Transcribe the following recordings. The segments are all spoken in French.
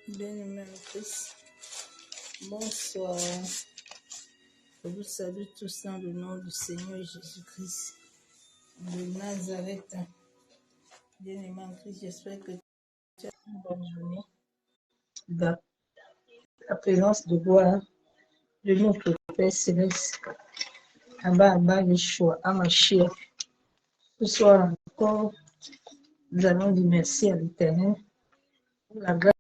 Bien-aimé en Christ, bonsoir. Je vous salue tous dans le nom du Seigneur Jésus-Christ de Nazareth. Bien-aimé en Christ, j'espère que tu as une bonne journée. Dans la présence de gloire de notre Père Céleste, Abba Yeshua, Amashia. Ce soir encore, nous allons dire merci à l'Éternel pour la grâce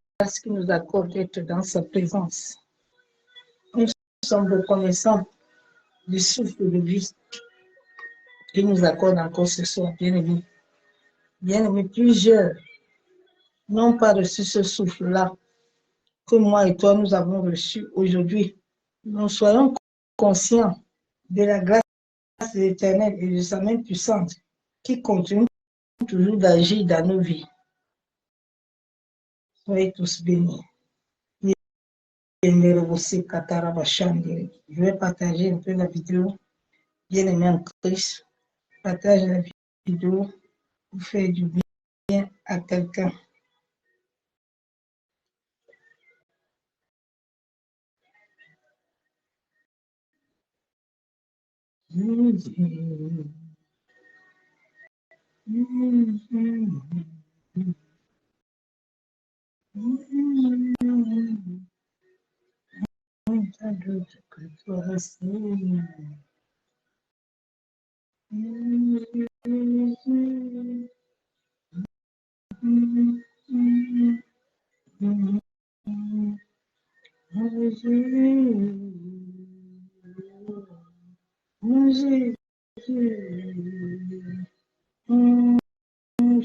qu'il nous accorde d'être dans sa présence. Nous sommes reconnaissants du souffle de vie qu'il nous accorde encore ce soir, bien-aimés. Bien-aimés, plusieurs n'ont pas reçu ce souffle-là que moi et toi, nous avons reçu aujourd'hui. Nous soyons conscients de la grâce de l'Éternel et de sa main puissante qui continue toujours d'agir dans nos vies. Soyez tous bénis. Je vais partager un peu la vidéo. Bien-aimé en Christ, partage la vidéo pour faire du bien à quelqu'un.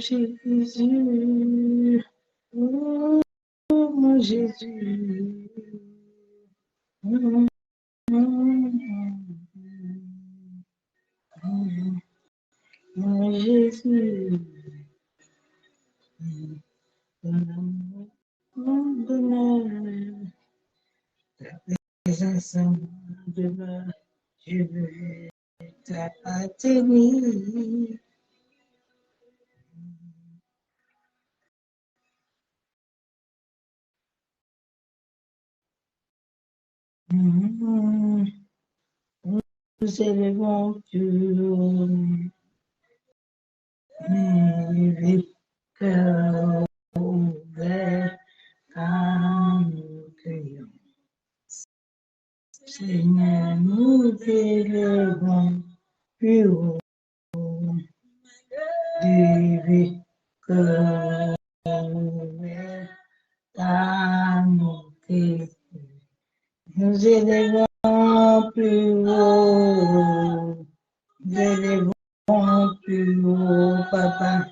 Jésus, oh mon Jésus, mon Jésus, mon bonheur, ta présence en demeure, je veux t'appartenir. Nous élevons toujours les cœurs ouverts quand nous crions. Seigneur, nous élevons plus haut des cœurs ouverts quand nous crions. Nous élevons plus haut, nous élevons plus haut, papa.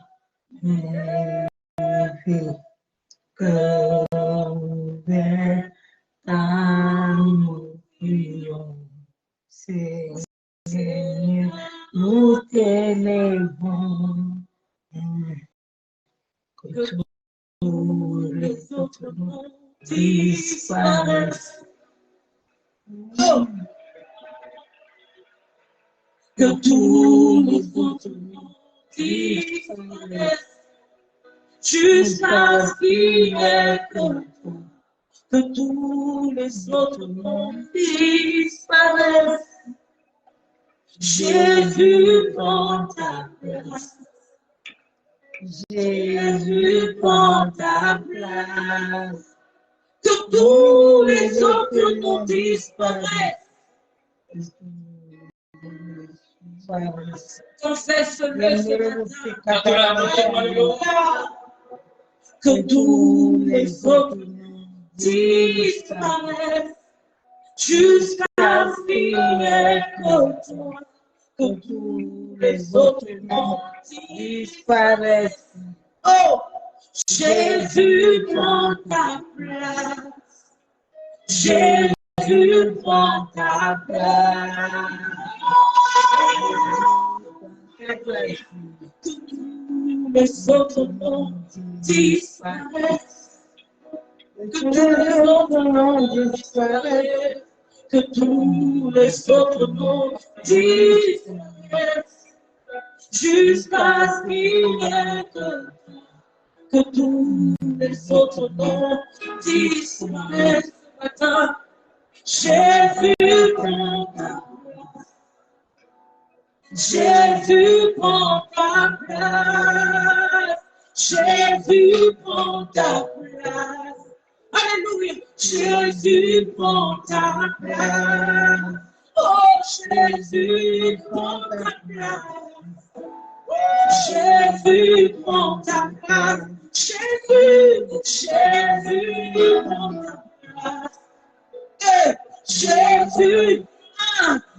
Cœur ouvert, quand nous prions. Seigneur, nous t'élevons. Que tous les autres noms disparaissent. Que tous les autres noms disparaissent. Jusqu'à ce qu'il n'y ait que toi. Que tous les autres noms disparaissent. Jésus prend ta place. Jésus prend ta place. Que tous les autres noms disparaissent. Confesse-le ce matin. Que tous les autres noms disparaissent. Jusqu'à ce qu'il n'y ait que toi. Que tous les autres noms disparaissent. Oh, Jésus prend ta place. Jésus prend ta place. Que tous les autres noms disparaissent. Que tous les autres noms disparaissent. Que tous les autres noms disparaissent. Jusqu'à ce qu'il n'y ait que toi. que tous les autres noms disparaissent ce matin. Jésus prend ta place. Jésus prend ta place. Jésus prend ta place. Alléluia. Jésus prend ta place. Oh, Jésus prend ta place. Jésus prend ta place. Jésus prend ta place. Jésus.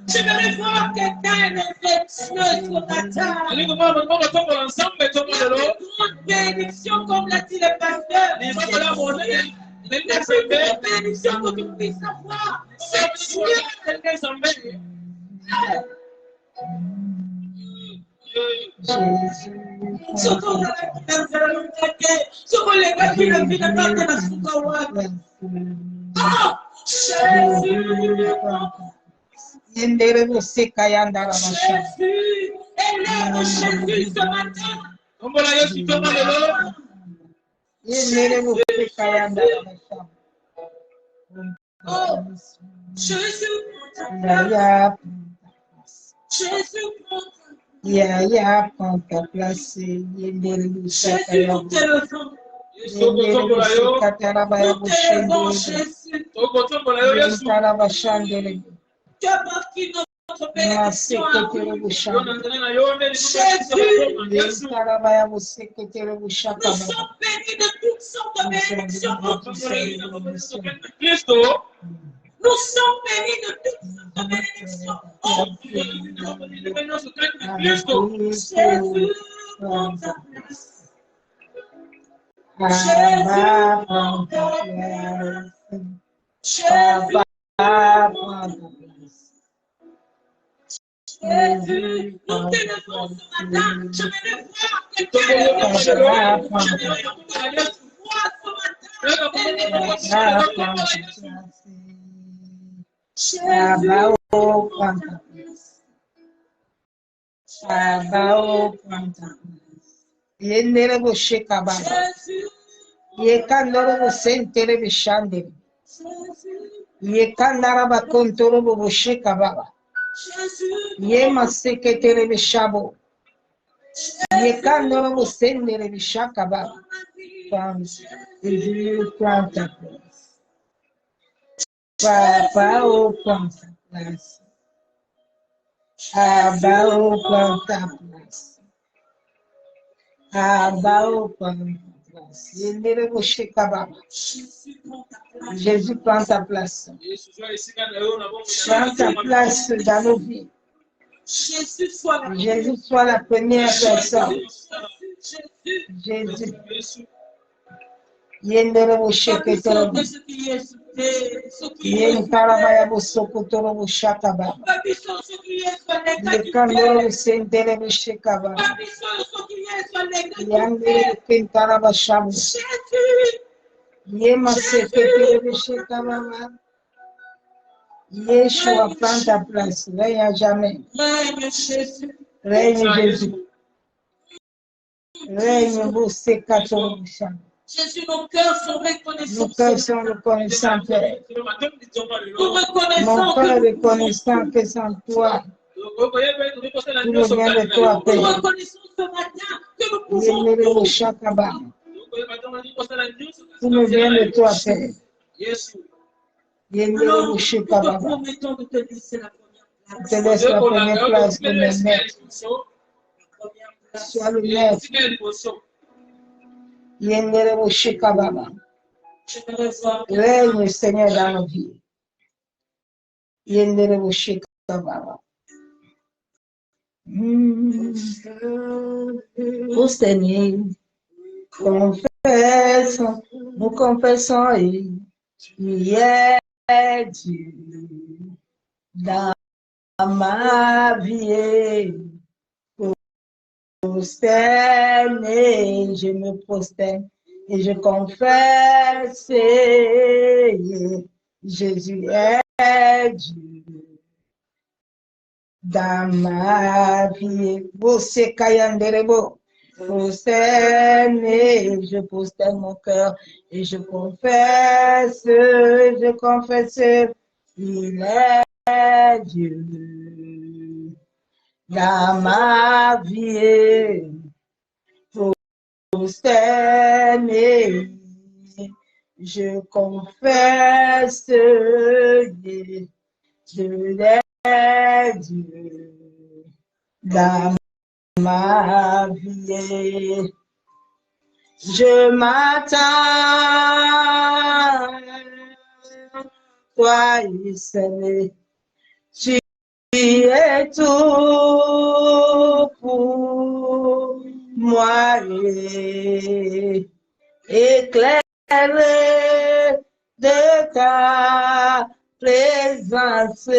Je vais voir quelqu'un infectieux ce matin. Une grande bénédiction, comme l'a dit le pasteur. Une bénédiction que tu puisses avoir. Ya, prends ta place. Nous sommes bénis de toutes sortes de bénédictions. Jésus prend ta place. Jésus prend ta place. Jésus prend ta place. Jésus, nous t'élevons ce matin. Je vais voir quelqu'un. Je vais voir ce matin. Abao prend ta place. Abao prend ta place. Yendere bo shekaba. Yekandoro bo sentere bo shandere. Yekandara ba kontoro bo shekaba. Yema seketere bo shabo. Yekandoro bo sendere bo shakaba. Jésus prend ta place. Abao prend ta place. Abao prend ta place. Abao prend ta place. Jésus prend ta place. Prends ta place dans nos vies. Jésus soit la première personne. Jésus. Yendere bo sheketoro. Yenkarabaya bo sokotoro bo shakaba. Yekandoro bo sentere bo shekaba. Yandere bo kentaraba shabu. Yema seketoro bo shekaba. Yeshua prend ta place. Règne à jamais. Règne Jésus. Règne bo sekatoro bo shabu. Jésus, nos cœurs sont reconnaissants. Nos cœurs sont reconnaissants, Père. Mon cœur est reconnaissant que sans toi, tout nous vient de toi, Père. Nous reconnaissons ce matin que nous pouvons tout nous vient de toi, Père. Alors, nous te promettons de te laisser la première place. Je te laisse la première place de mes maîtres. Sois le maître. Yendere bo shekababa. Règne, Seigneur, dans nos vies. Yendere bo shekababa. Ô Seigneur, nous confessons, il est Dieu dans ma vie. Je me prosterne et je confesse, Jésus est Dieu dans ma vie. Vous c'est Kayanderebo, prosterné, je prosterne mon cœur et je confesse, il est Dieu dans ma vie, prosterné, je confesse, Dieu est Dieu dans ma vie. Je m'attends, toi, Israël, tu es tout pour moi, éclairé de ta présence,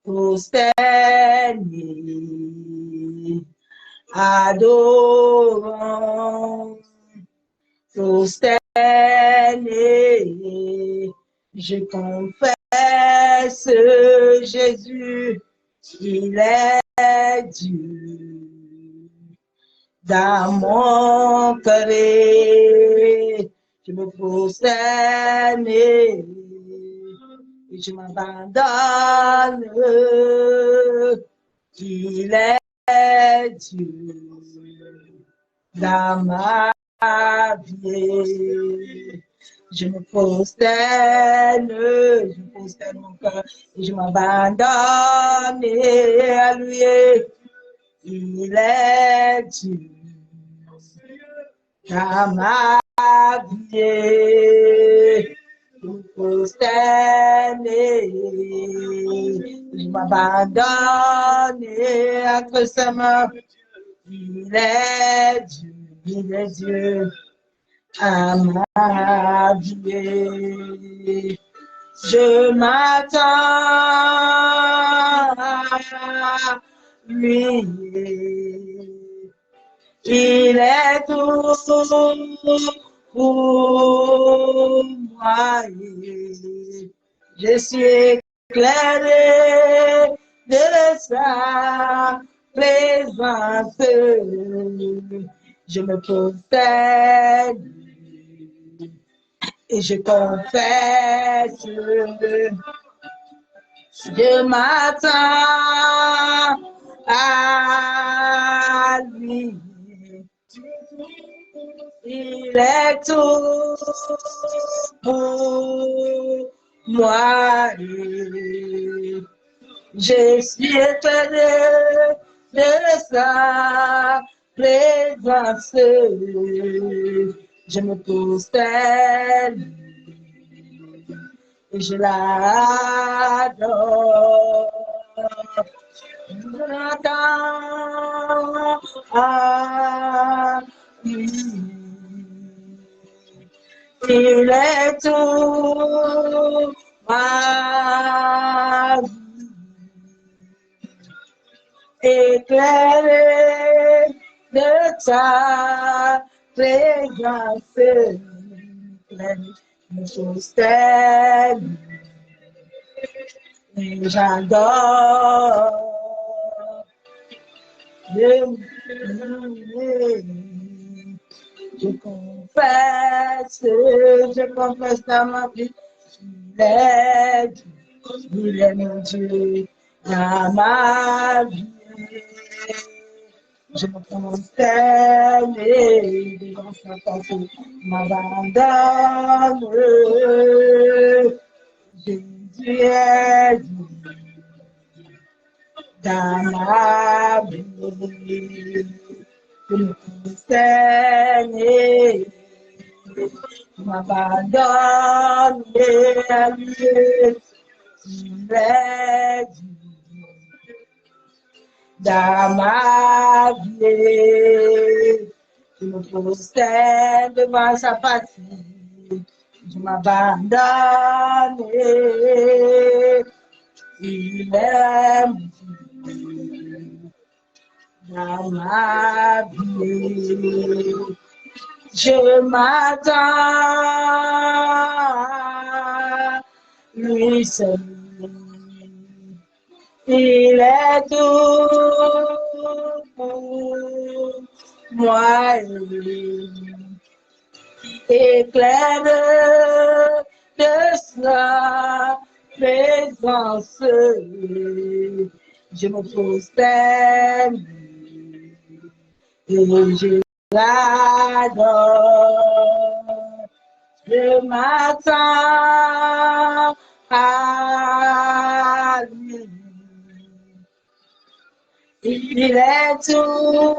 prosterné, adorant, prosterné, je confesse Jésus, il est Dieu dans mon cœur, je me prosterne et je m'abandonne, il est Dieu dans ma vie. Je me prosterne mon cœur et je m'abandonne à lui. Il est Dieu dans ma vie. Je me prosterne, je m'abandonne entre sa main. Il est Dieu à ma vie. Je m'attends à lui. Il est tout pour moi. Je suis éclairé de sa présence. Je me prosterne et je confesse. Je m'attends à lui. Il est tout pour moi. Je suis étonné de sa présence. Je me prosterne et je l'adore. Je m'attends à lui. Il est tout ma vie. Éclairé de ta présence, me prosterne et j'adore. Je confesse dans ma vie, il est mon Dieu dans ma vie. Je me prosterne devant sa face, m'abandonne. Jésus est Dieu dans ma vie. Je me prosterne, je m'abandonne à lui. Il est Dieu dans ma vie. Je me prosterne devant sa patrie. Je m'abandonne. Il est Dieu dans ma vie. Je m'attends à lui seul. Il est tout pour moi. Éclaire de sa présence, je me prosterne et je l'adore. Je m'attends à lui. Il est tout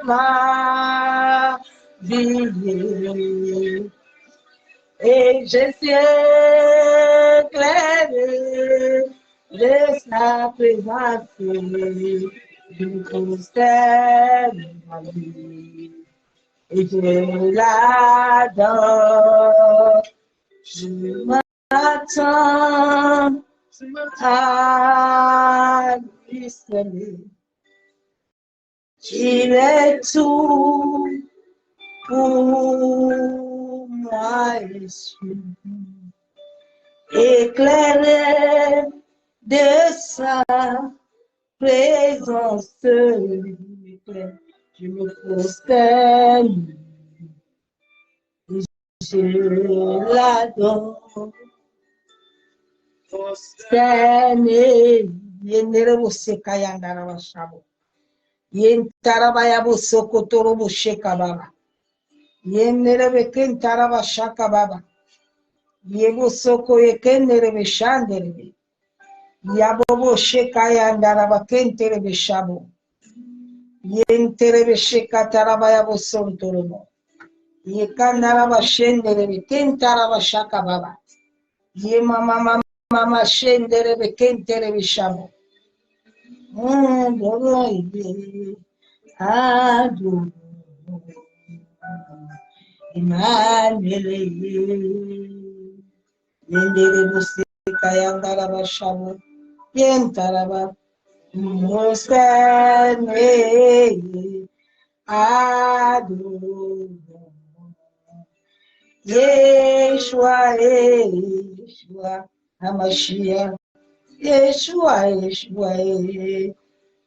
ma vie. Et je suis éclairé de sa présence. Je me prosterne à lui. Et je l'adore. Je m'attends à lui seul. Il est tout pour moi, Jésus. Éclairé de sa présence, je me prosterne. Je l'adore. Prosterne. Yenere boseka yandara bashabo. Yentarabaya bosokotoro bosheka baba. Yenere bekentara bashaka baba. Yebo soko yekenere beshandere. Yabobo sheka yandara bakentere beshabo. Yentere besheka tarabaya bosontoro. Yekandara bashendere bekentara bashaka baba. Ye mama shendere bekentere beshabo. Adore Emmanuel. Yendere busika yandara bashabo. Yentaraba mostane adore Yeshua, Yeshua, Hamashiach, Yeshua, Yeshua,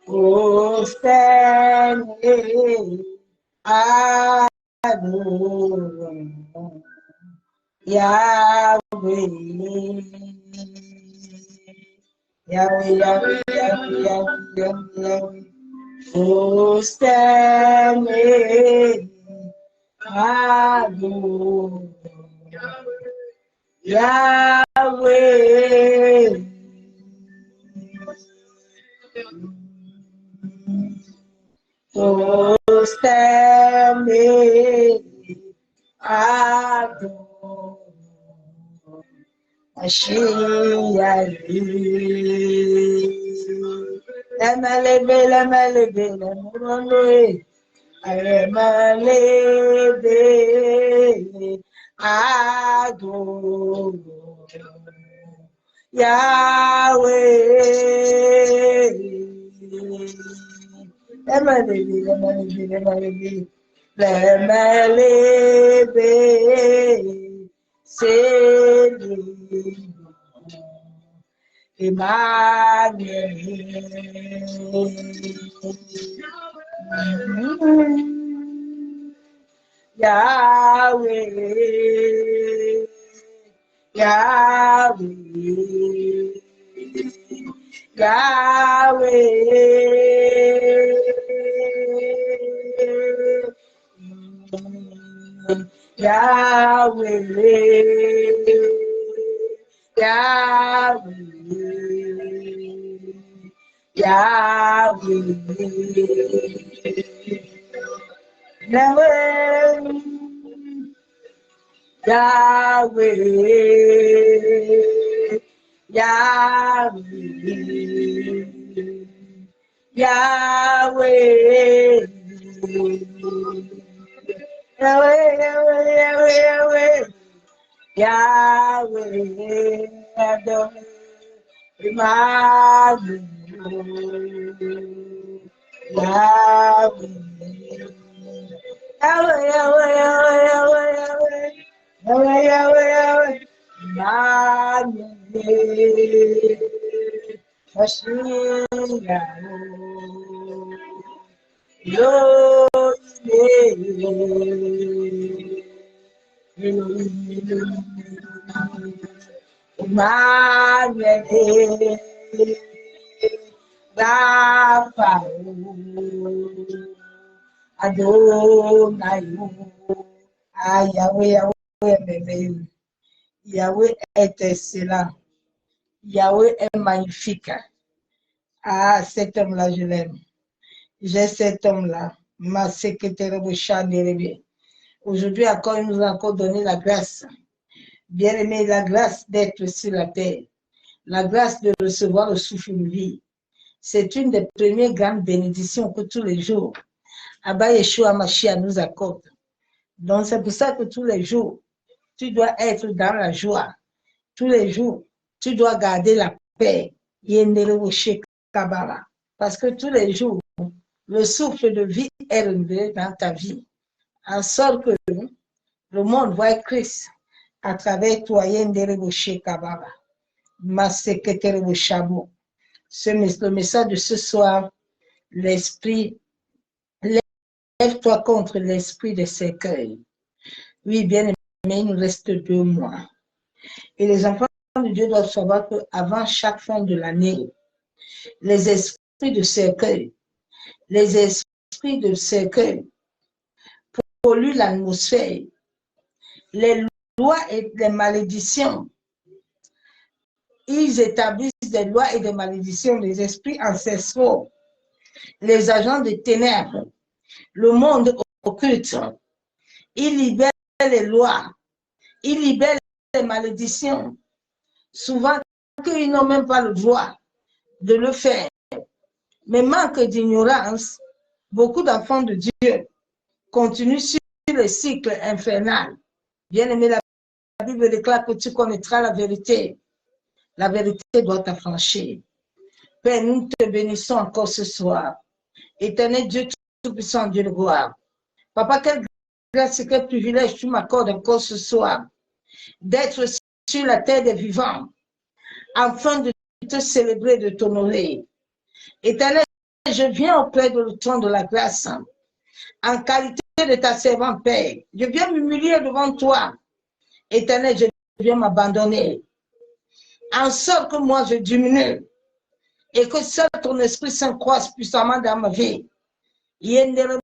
ostane adore Yahweh, Yahweh, Yahweh, Yahweh, Yahweh, Yahweh, ostane adore Yahweh. Ostane adore Mashiach. Lemelebe, lemelebe, lemelebe. Lemelebe, adore Yahweh. Lemelebe, lemelebe, lemelebe. Lemelebe, c'est Emmanuel. Yahweh, Yahweh, Yahweh, Yahweh, Yahweh, Yahweh, Yahweh, Yahweh, Yahweh, Yahweh, Adore Emmanuel, Yahweh, Yahweh, Yahweh, Yahweh, Yahweh, Yahweh, Yahweh, Emmanuel, Mashiach. Yahweh est excellent. Yahweh est magnifique. Ah, cet homme-là, je l'aime. J'ai cet homme-là. Ma secrétaire aujourd'hui encore, il nous a encore donné la grâce. Bien-aimé, la grâce d'être sur la terre. La grâce de recevoir le souffle de vie. C'est une des premières grandes bénédictions que tous les jours, Abba Yeshua Mashiach nous accorde. Donc, c'est pour ça que tous les jours, tu dois être dans la joie. Tous les jours, tu dois garder la paix. Parce que tous les jours, le souffle de vie est renouvelé dans ta vie. En sorte que le monde voit Christ à travers toi. Le message de ce soir, l'esprit, lève-toi contre l'esprit de cercueil. Oui, bien aimé, il nous reste 2 mois. Et les enfants de Dieu doivent savoir qu'avant chaque fin de l'année, les esprits de cercueil polluent l'atmosphère. Les lois et les malédictions, ils établissent des lois et des malédictions, les esprits ancestraux, les agents de ténèbres, le monde occulte. Ils libèrent les lois, ils libèrent les malédictions, souvent qu'ils n'ont même pas le droit de le faire. Mais manque d'ignorance, beaucoup d'enfants de Dieu continuent sur le cycle infernal. Bien-aimé, la Bible déclare que tu connaîtras la vérité. La vérité doit t'affranchir. Père, nous te bénissons encore ce soir. Éternel Dieu Tout-Puissant, Dieu de gloire. Papa, quelle grâce et quel privilège tu m'accordes encore ce soir d'être sur la terre des vivants afin de te célébrer, de t'honorer. Éternel, je viens auprès de le trône de la grâce en qualité de ta servante, Père. Je viens m'humilier devant toi. Éternel, je viens m'abandonner. En sorte que moi, je diminue et que seul ton Esprit Saint croisse puissamment dans ma vie. Seigneur,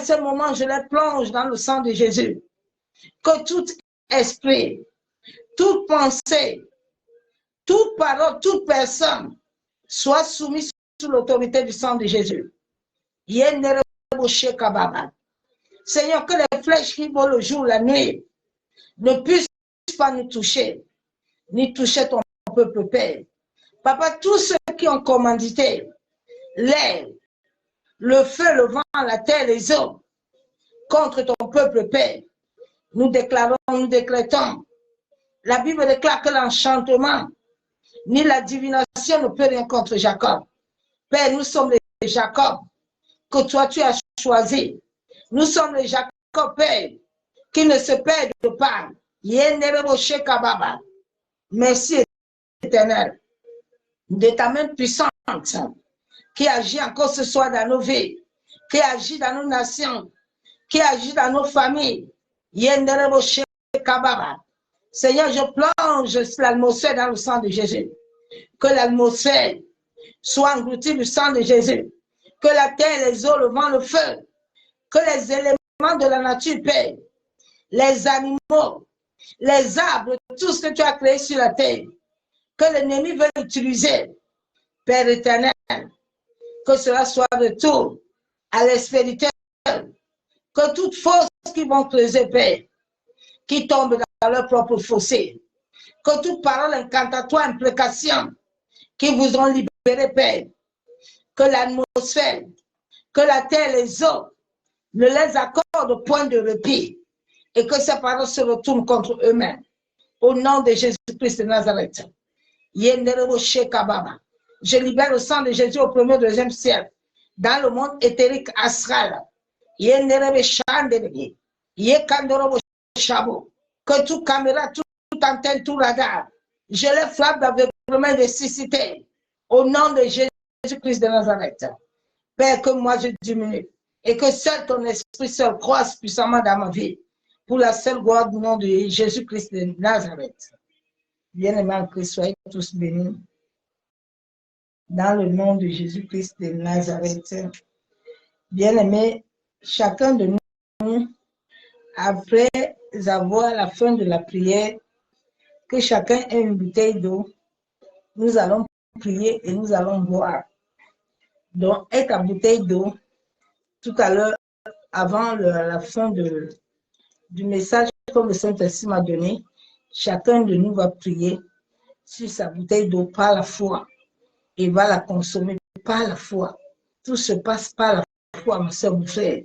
ce moment, je les plonge dans le sang de Jésus. Que tout esprit, toute pensée, toute parole, toute personne soit soumise sous l'autorité du sang de Jésus. Seigneur, que les flèches qui volent le jour, la nuit, ne puissent pas nous toucher, ni toucher ton peuple, Père. Papa, tous ceux qui ont commandité l'air, le feu, le vent, la terre, les eaux, contre ton peuple, Père, nous déclarons, nous décrétons. La Bible déclare que l'enchantement ni la divination ne peut rien contre Jacob. Père, nous sommes les Jacob que toi tu as choisi. Nous sommes les Jacob, Père, qui ne se perdent pas. Merci, Éternel, de ta main puissante qui agit encore ce soir dans nos vies, qui agit dans nos nations, qui agit dans nos familles. Seigneur, je plonge l'atmosphère dans le sang de Jésus. Que l'atmosphère soit engloutie du sang de Jésus. Que la terre, les eaux, le vent, le feu, que les éléments de la nature, Père, les animaux, les arbres, tout ce que tu as créé sur la terre, que l'ennemi veut utiliser, Père éternel, que cela soit retour à l'expéditeur, que toutes forces qui vont creuser, Père, qui tombent dans leur propre fossé, que toute parole incantatoire, imprécation, qui vous ont libéré, Père, que l'atmosphère, que la terre, les eaux, ne les accordent point de répit, et que ces paroles se retournent contre eux-mêmes. Au nom de Jésus-Christ de Nazareth. Je libère le sang de Jésus au premier, deuxième ciel, dans le monde éthérique astral. Que toute caméra, toute antenne, tout radar, je les frappe d'aveuglement et de cécité. Au nom de Jésus-Christ de Nazareth. Père, que moi je diminue et que seul ton esprit seul croisse puissamment dans ma vie pour la seule gloire du nom de Jésus-Christ de Nazareth. Bien-aimés en Christ, soyez tous bénis. Dans le nom de Jésus-Christ de Nazareth. Bien-aimés, chacun de nous, après avoir la fin de la prière, que chacun ait une bouteille d'eau, nous allons prier et nous allons boire. Donc, aie ta bouteille d'eau tout à l'heure, avant la fin du message que le Saint-Esprit m'a donné. Chacun de nous va prier sur sa bouteille d'eau par la foi et va la consommer par la foi. Tout se passe par la foi, ma soeur, mon frère.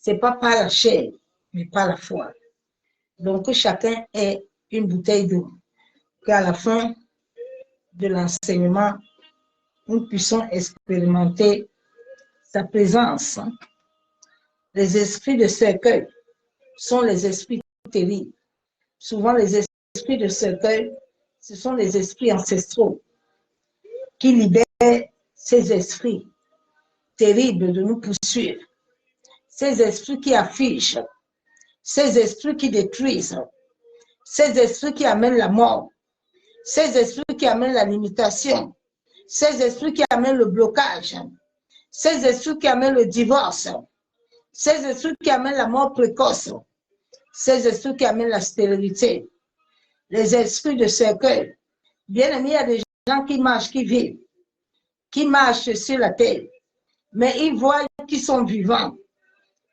Ce n'est pas par la chair, mais par la foi. Donc, que chacun ait une bouteille d'eau, qu'à la fin de l'enseignement, nous puissions expérimenter sa présence. Les esprits de cercueil sont les esprits terribles. Souvent, les esprits de cercueil, ce sont les esprits ancestraux qui libèrent ces esprits terribles de nous poursuivre. Ces esprits qui affichent, ces esprits qui détruisent, ces esprits qui amènent la mort, ces esprits qui amènent la limitation, ces esprits qui amènent le blocage, ces esprits qui amènent le divorce, ces esprits qui amènent la mort précoce, ces esprits qui amènent la stérilité, les esprits de cercueil. Bien aimé, il y a des gens qui marchent, qui vivent, qui marchent sur la terre, mais ils voient qu'ils sont vivants,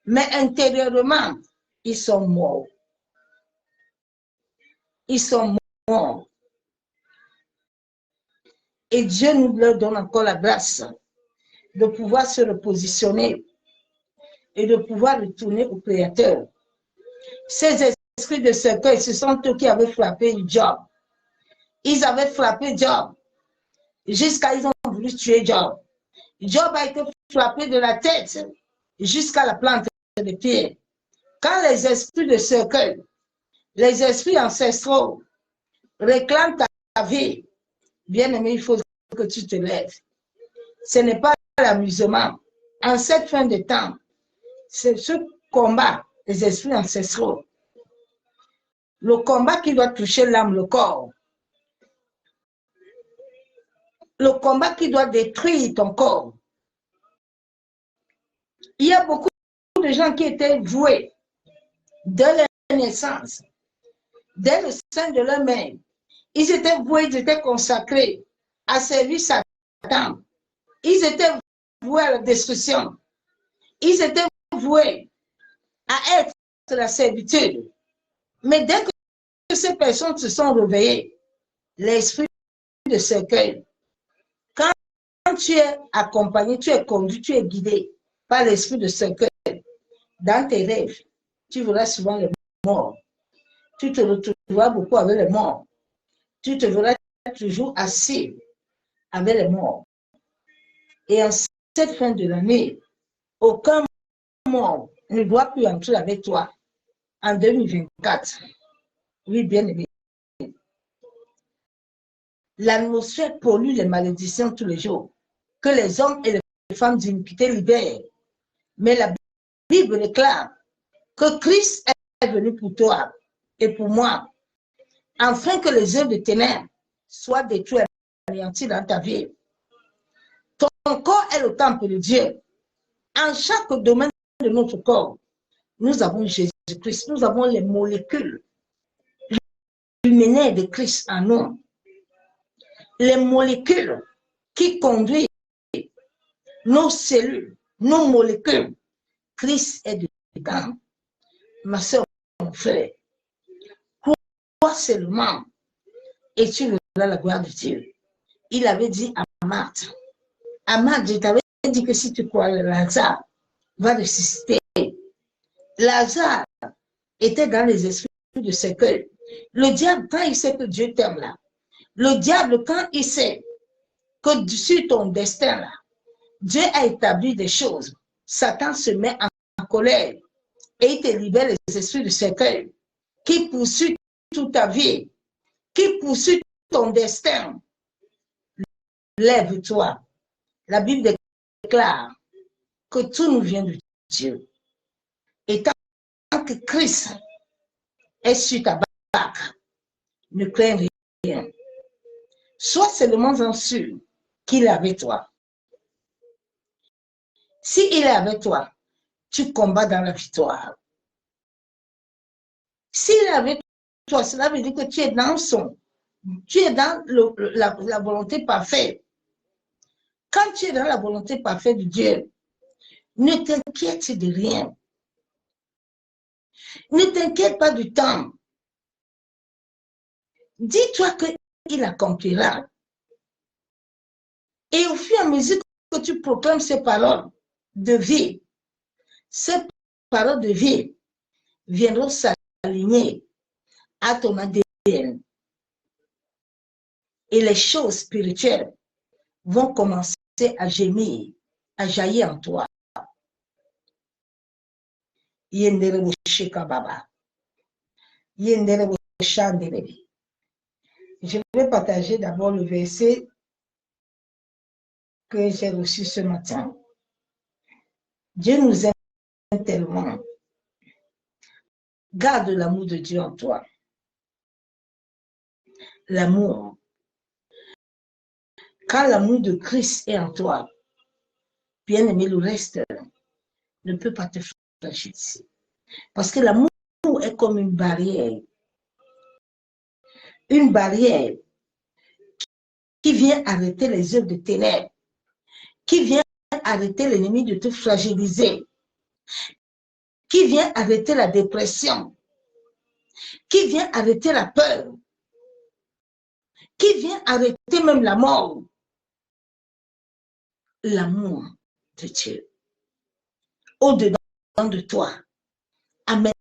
mais intérieurement, ils sont morts. Ils sont morts. Et Dieu nous leur donne encore la grâce de pouvoir se repositionner et de pouvoir retourner au Créateur. Ces esprits de cercueil, ce sont eux qui avaient frappé Job. Ils avaient frappé Job jusqu'à ils ont voulu tuer Job. Job a été frappé de la tête jusqu'à la plante des pieds. Quand les esprits de cercueil, les esprits ancestraux réclament ta vie, bien aimé, il faut que tu te lèves. Ce n'est pas l'amusement. En cette fin de temps, c'est ce combat des esprits ancestraux. Le combat qui doit toucher l'âme, le corps. Le combat qui doit détruire ton corps. Il y a beaucoup de gens qui étaient voués dès leur naissance, dès le sein de leur mère. Ils étaient voués, ils étaient consacrés à servir Satan. Ils étaient voués à la destruction. Ils étaient voués à être la servitude. Mais dès que ces personnes se sont réveillées, l'esprit de cercueil, quand tu es accompagné, tu es conduit, tu es guidé par l'esprit de cercueil, dans tes rêves, tu verras souvent les morts. Tu te retrouveras beaucoup avec les morts. Tu te verras toujours assis avec les morts. Et en cette fin de l'année, aucun mort ne doit plus entrer avec toi en 2024. Oui, bien aimé. L'atmosphère pollue les malédictions tous les jours, que les hommes et les femmes d'iniquité libèrent. Mais la Bible déclare que Christ est venu pour toi et pour moi, afin que les œuvres de ténèbres soient détruites et anéanties dans ta vie. Ton corps est le temple de Dieu. En chaque domaine de notre corps, nous avons Jésus-Christ, nous avons les molécules luminaires de Christ en nous. Les molécules qui conduisent nos cellules, nos molécules. Christ est dedans. Ma soeur, mon frère, crois seulement et tu verras la gloire de Dieu. Il avait dit à Marthe, je t'avais dit que si tu crois, Lazare va ressusciter. Lazare était dans les esprits de cercueil. Le diable, quand il sait que Dieu t'aime là, le diable, quand il sait que sur ton destin là, Dieu a établi des choses, Satan se met en colère et il te libère les esprits de cercueil qui poursuivent toute ta vie, qui poursuivent ton destin. Lève-toi La Bible déclare que tout nous vient de Dieu. Et tant que Christ est sur ta barque, ne crains rien. Sois seulement en sûr qu'il est avec toi. S'il est avec toi, tu combats dans la victoire. S'il est avec toi, cela veut dire que tu es dans la volonté parfaite. Quand tu es dans la volonté parfaite de Dieu, ne t'inquiète de rien. Ne t'inquiète pas du temps. Dis-toi qu'il accomplira. Et au fur et à mesure que tu proclames ces paroles de vie, ces paroles de vie viendront s'aligner à ton ADN. Et les choses spirituelles vont commencer à gémir, à jaillir en toi. Je vais partager d'abord le verset que j'ai reçu ce matin. Dieu nous aime tellement. Garde l'amour de Dieu en toi. L'amour. Quand l'amour de Christ est en toi, bien aimé, le reste ne peut pas te fragiliser. Parce que l'amour est comme une barrière. Une barrière qui vient arrêter les œuvres de ténèbres, qui vient arrêter l'ennemi de te fragiliser, qui vient arrêter la dépression, qui vient arrêter la peur, qui vient arrêter même la mort. L'amour de Dieu au-dedans de toi amène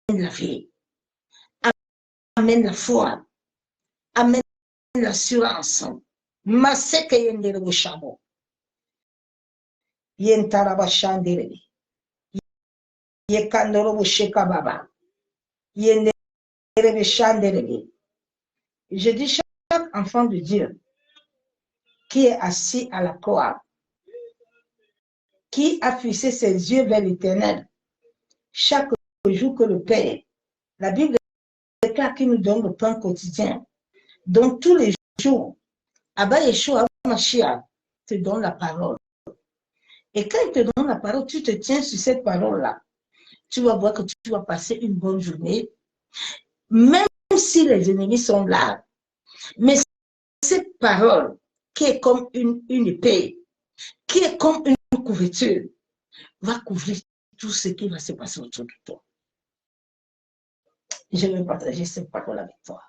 la vie, amène la foi, amène l'assurance. Maseke yendere bushabo. Yentara bashandere. Yekandoro busheka baba. Yendere bushandere. Je dis chaque enfant de Dieu qui est assis à la croix, qui a fixé ses yeux vers l'Éternel, chaque jour que le Père, la Bible déclare qu'il nous donne le pain quotidien. Donc tous les jours, Abba Yeshua Mashiach te donne la parole. Et quand il te donne la parole, tu te tiens sur cette parole-là. Tu vas voir que tu vas passer une bonne journée, même si les ennemis sont là. Mais cette parole, qui est comme une épée, qui est comme une couverture, va couvrir tout ce qui va se passer autour de toi. Je vais partager cette parole avec toi.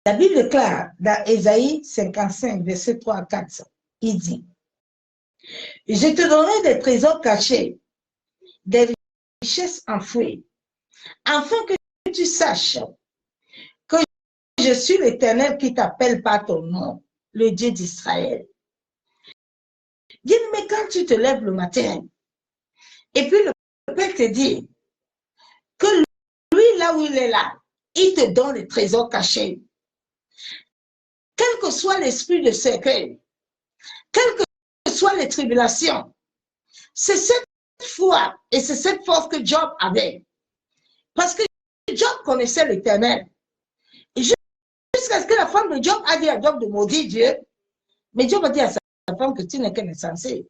La Bible déclare dans Ésaïe 55, verset 3 à 4, il dit, « Je te donnerai des trésors cachés, des richesses enfouies, afin que tu saches que je suis l'Éternel qui t'appelle par ton nom, le Dieu d'Israël. » Dis-moi, quand tu te lèves le matin, et puis le Père te dit que lui, là où il est là, il te donne les trésors cachés. Quel que soit l'esprit de secret, quelles que soient les tribulations, c'est cette foi et c'est cette force que Job avait. Parce que Job connaissait l'Éternel. Jusqu'à ce que la femme de Job a dit à Job de maudire Dieu, mais Job a dit à sa femme que tu n'es qu'un insensé.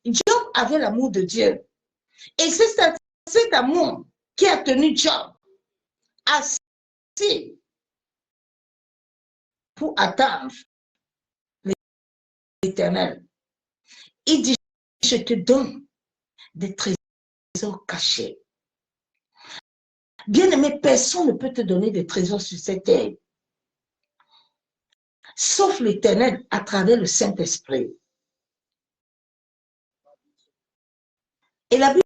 Job avait l'amour de Dieu. Et c'est cet amour qui a tenu Job assis pour attendre l'Éternel. Il dit, je te donne des trésors cachés. Bien-aimé, personne ne peut te donner des trésors sur cette terre, sauf l'Éternel à travers le Saint-Esprit. Et la Bible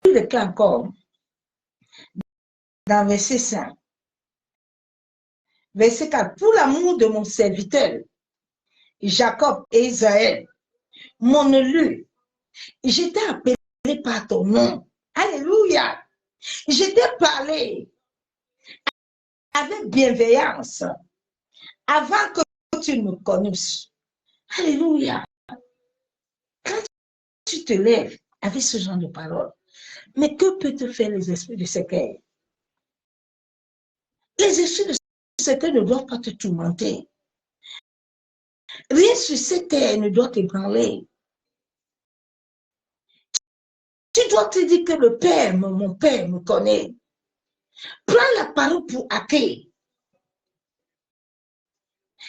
déclare encore, dans verset 5, verset 4, pour l'amour de mon serviteur, Jacob et Israël, mon élu, je t'ai appelé par ton nom. Alléluia. Je t'ai parlé avec bienveillance avant que tu me connais. Alléluia. Quand tu te lèves avec ce genre de paroles, mais que peut te faire les esprits de séquelles? Les esprits de séquelles ne doivent pas te tourmenter. Rien sur cette terre ne doit t'ébranler. Tu dois te dire que le Père, mon Père me connaît. Prends la parole pour accueillir.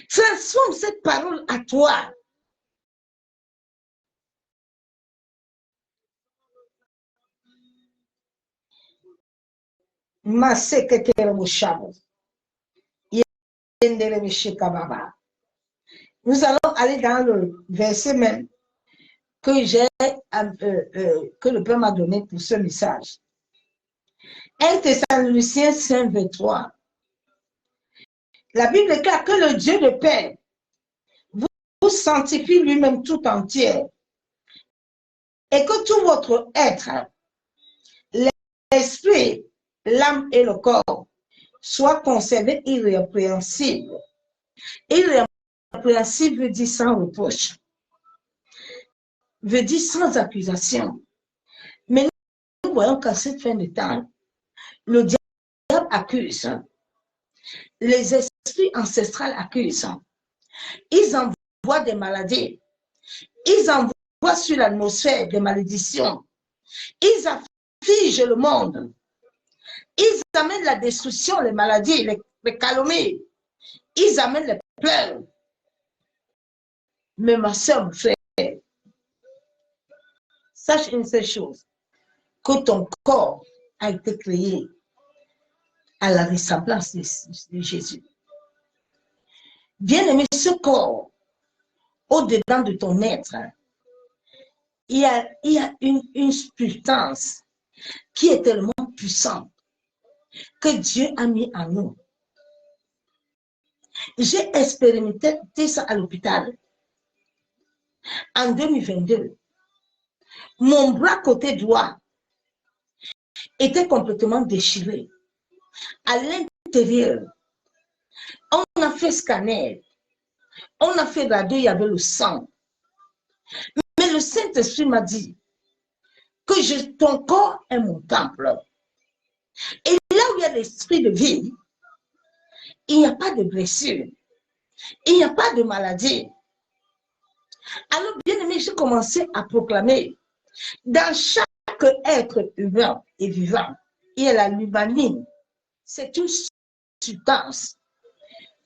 Transforme cette parole à toi. Nous allons aller dans le verset même que le Père m'a donné pour ce message. 1 Thessaloniciens 5, 23. La Bible déclare que le Dieu de paix vous sanctifie lui-même tout entier et que tout votre être, l'esprit, l'âme et le corps soient conservés irrépréhensibles. Irrépréhensible veut dire sans reproche, veut dire sans accusation. Mais nous voyons qu'à cette fin de temps, le diable accuse, les esprits ancestrales accusent, ils envoient des maladies, ils envoient sur l'atmosphère des malédictions, ils affligent le monde, ils amènent la destruction, les maladies, les calomnies, ils amènent les pleurs. Mais ma soeur, mon frère, sache une seule chose, que ton corps a été créé à la ressemblance de Jésus. Bien-aimé, ce corps, au-dedans de ton être, il y a une substance qui est tellement puissante que Dieu a mis en nous. J'ai expérimenté ça à l'hôpital en 2022. Mon bras côté droit était complètement déchiré. À l'intérieur, on a fait scanner, on a fait radio, il y avait le sang. Mais le Saint-Esprit m'a dit que ton corps est mon temple. Et là où il y a l'esprit de vie, il n'y a pas de blessure, il n'y a pas de maladie. Alors, bien aimé, j'ai commencé à proclamer, dans chaque être humain et vivant, il y a la lumanine. C'est une substance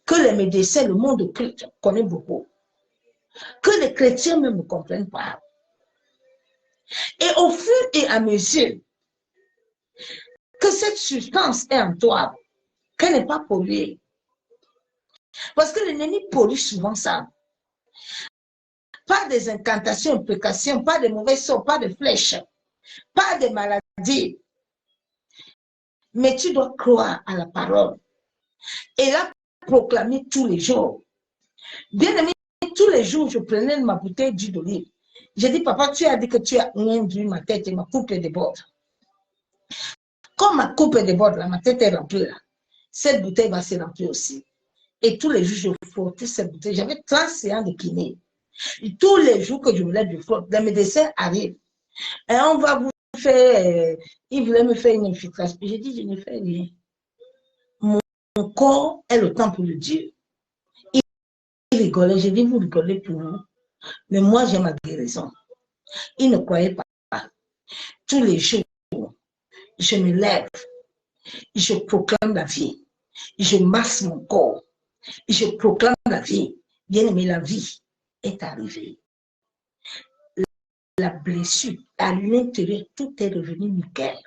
que les médecins, le monde occulte, connaît beaucoup, que les chrétiens même ne comprennent pas. Et au fur et à mesure que cette substance est en toi, qu'elle n'est pas polluée, parce que l'ennemi pollue souvent ça. Pas des incantations, implications, pas de mauvais sorts, pas de flèches, pas de maladies. Mais tu dois croire à la parole et la proclamer tous les jours. Bien aimé, tous les jours, je prenais ma bouteille d'huile d'olive. J'ai dit, papa, tu as dit que tu as induit ma tête et ma coupe déborde. Comme ma coupe déborde, ma tête est remplie là. Cette bouteille va se remplir aussi. Et tous les jours, je frottais cette bouteille. J'avais 30 séances de kiné. Et tous les jours que je me lève du front, les médecins arrivent. Et on va vous faire, ils voulaient me faire une infiltration. J'ai dit, je ne fais rien. Mon corps est le temple de Dieu. Il rigolait, j'ai dit, vous rigolez pour vous. Mais moi, j'ai ma guérison. Ils ne croyaient pas. Tous les jours, je me lève, je proclame la vie. Je masse mon corps. Je proclame la vie. Bien aimé, la vie est arrivée. La blessure, à l'intérieur, tout est devenu nickel.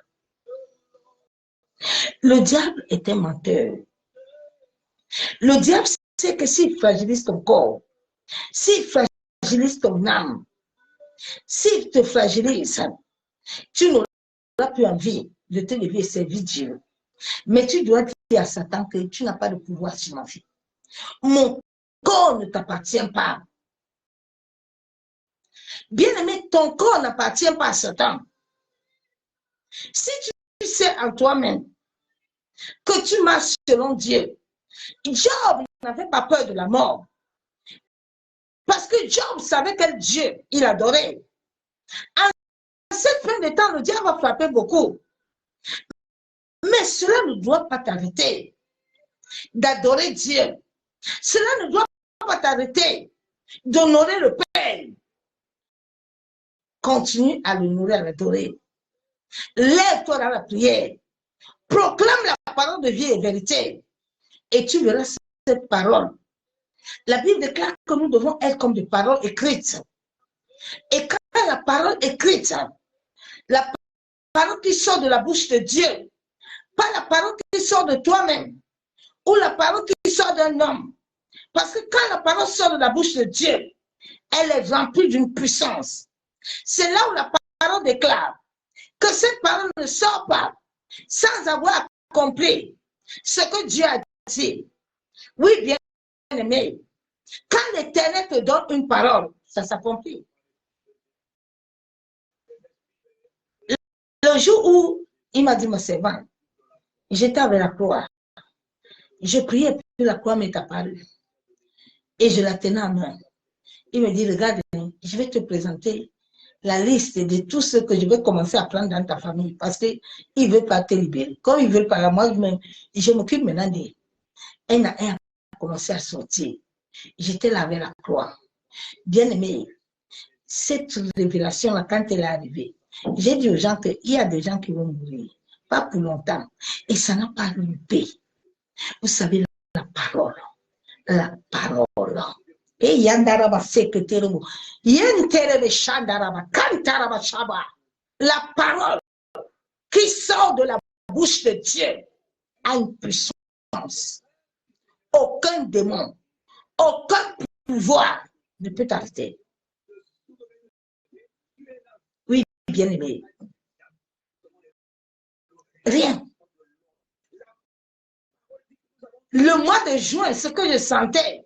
Le diable est un menteur. Le diable sait que s'il fragilise ton corps, s'il fragilise ton âme, s'il te fragilise, tu n'auras plus envie de te lever et servir Dieu. Mais tu dois dire à Satan que tu n'as pas de pouvoir sur ma vie. Mon corps ne t'appartient pas. Bien-aimé, ton corps n'appartient pas à Satan. Si tu sais en toi-même que tu marches selon Dieu, Job n'avait pas peur de la mort. Parce que Job savait quel Dieu il adorait. En cette fin de temps, le diable va frapper beaucoup. Mais cela ne doit pas t'arrêter d'adorer Dieu. Cela ne doit pas t'arrêter d'honorer le Père. Continue à l'honorer, à l'adorer. Lève-toi dans la prière. Proclame la parole de vie et vérité. Et tu verras cette parole. La Bible déclare que nous devons être comme des paroles écrites. Et quand la parole écrite, la parole qui sort de la bouche de Dieu, pas la parole qui sort de toi-même, ou la parole qui sort d'un homme. Parce que quand la parole sort de la bouche de Dieu, elle est remplie d'une puissance. C'est là où la parole déclare que cette parole ne sort pas sans avoir accompli ce que Dieu a dit. Oui, bien aimé, quand l'Éternel te donne une parole, ça s'accomplit. Le jour où il m'a dit, mon servant, j'étais avec la croix. Je priais, puis la croix m'est apparue. Et je la tenais en main. Il me dit, regarde, je vais te présenter la liste de tout ce que je vais commencer à prendre dans ta famille parce qu'il ne veut pas te libérer. Comme il veut pas, moi, je m'occupe maintenant d'eux. Un à un a commencé à sortir. J'étais là avec la croix. Bien aimé, cette révélation-là, quand elle est arrivée, j'ai dit aux gens qu'il y a des gens qui vont mourir, pas pour longtemps, et ça n'a pas loupé. Vous savez, la parole. Et yandaraba sekreterebo, yenterebe shandaraba, kantaraba shaba. La parole qui sort de la bouche de Dieu a une puissance. Aucun démon, aucun pouvoir ne peut t'arrêter. Oui, bien aimé. Rien. Le mois de juin, ce que je sentais,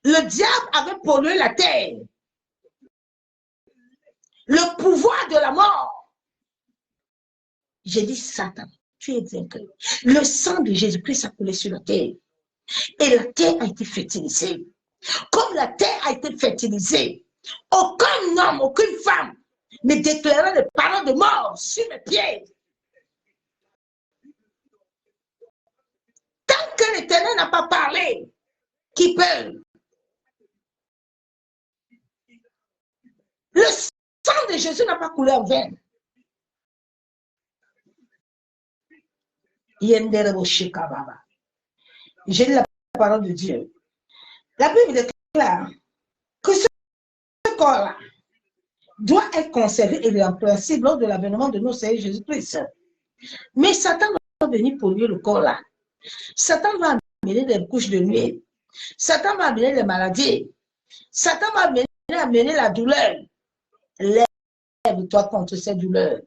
le diable avait pollué la terre. Le pouvoir de la mort. J'ai dit, Satan, tu es vaincu. Le sang de Jésus-Christ a coulé sur la terre. Et la terre a été fertilisée. Comme la terre a été fertilisée, aucun homme, aucune femme ne déclarait les paroles de mort sur mes pieds. Tant que l'Éternel n'a pas parlé, qui peut? Le sang de Jésus n'a pas coulé en vain. J'ai lu la parole de Dieu. La Bible déclare que ce corps-là doit être conservé et irréprochable lors de l'avènement de notre Seigneur Jésus-Christ. Mais Satan va venir polluer le corps-là. Satan va amener des couches de nuit. Satan va amener les maladies. Satan va amener la douleur. Lève-toi contre cette douleur.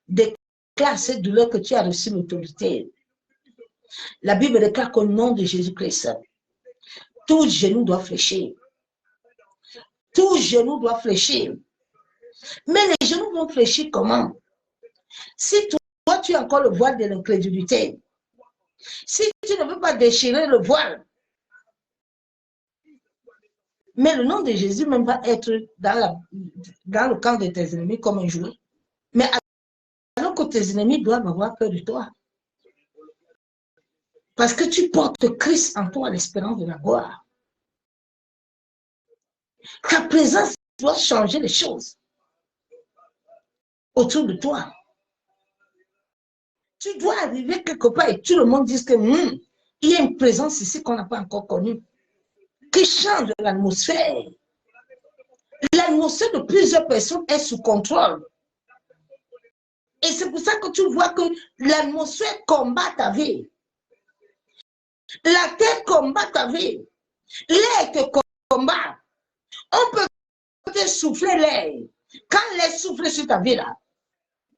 Déclare cette douleur que tu as reçu l'autorité. La Bible déclare qu'au nom de Jésus-Christ, tout genou doit fléchir. Tout genou doit fléchir. Mais les genoux vont fléchir comment? Si toi, tu as encore le voile de l'incrédulité, si tu ne veux pas déchirer le voile, mais le nom de Jésus même va être dans le camp de tes ennemis comme un jouet. Mais alors que tes ennemis doivent avoir peur de toi. Parce que tu portes Christ en toi, l'espérance de la gloire. Ta présence doit changer les choses autour de toi. Tu dois arriver quelque part et tout le monde dit que il y a une présence ici qu'on n'a pas encore connue, qui change l'atmosphère. L'atmosphère de plusieurs personnes est sous contrôle. Et c'est pour ça que tu vois que l'atmosphère combat ta vie. La terre combat ta vie. L'air te combat. On peut te souffler l'air. Quand l'air souffle sur ta vie là,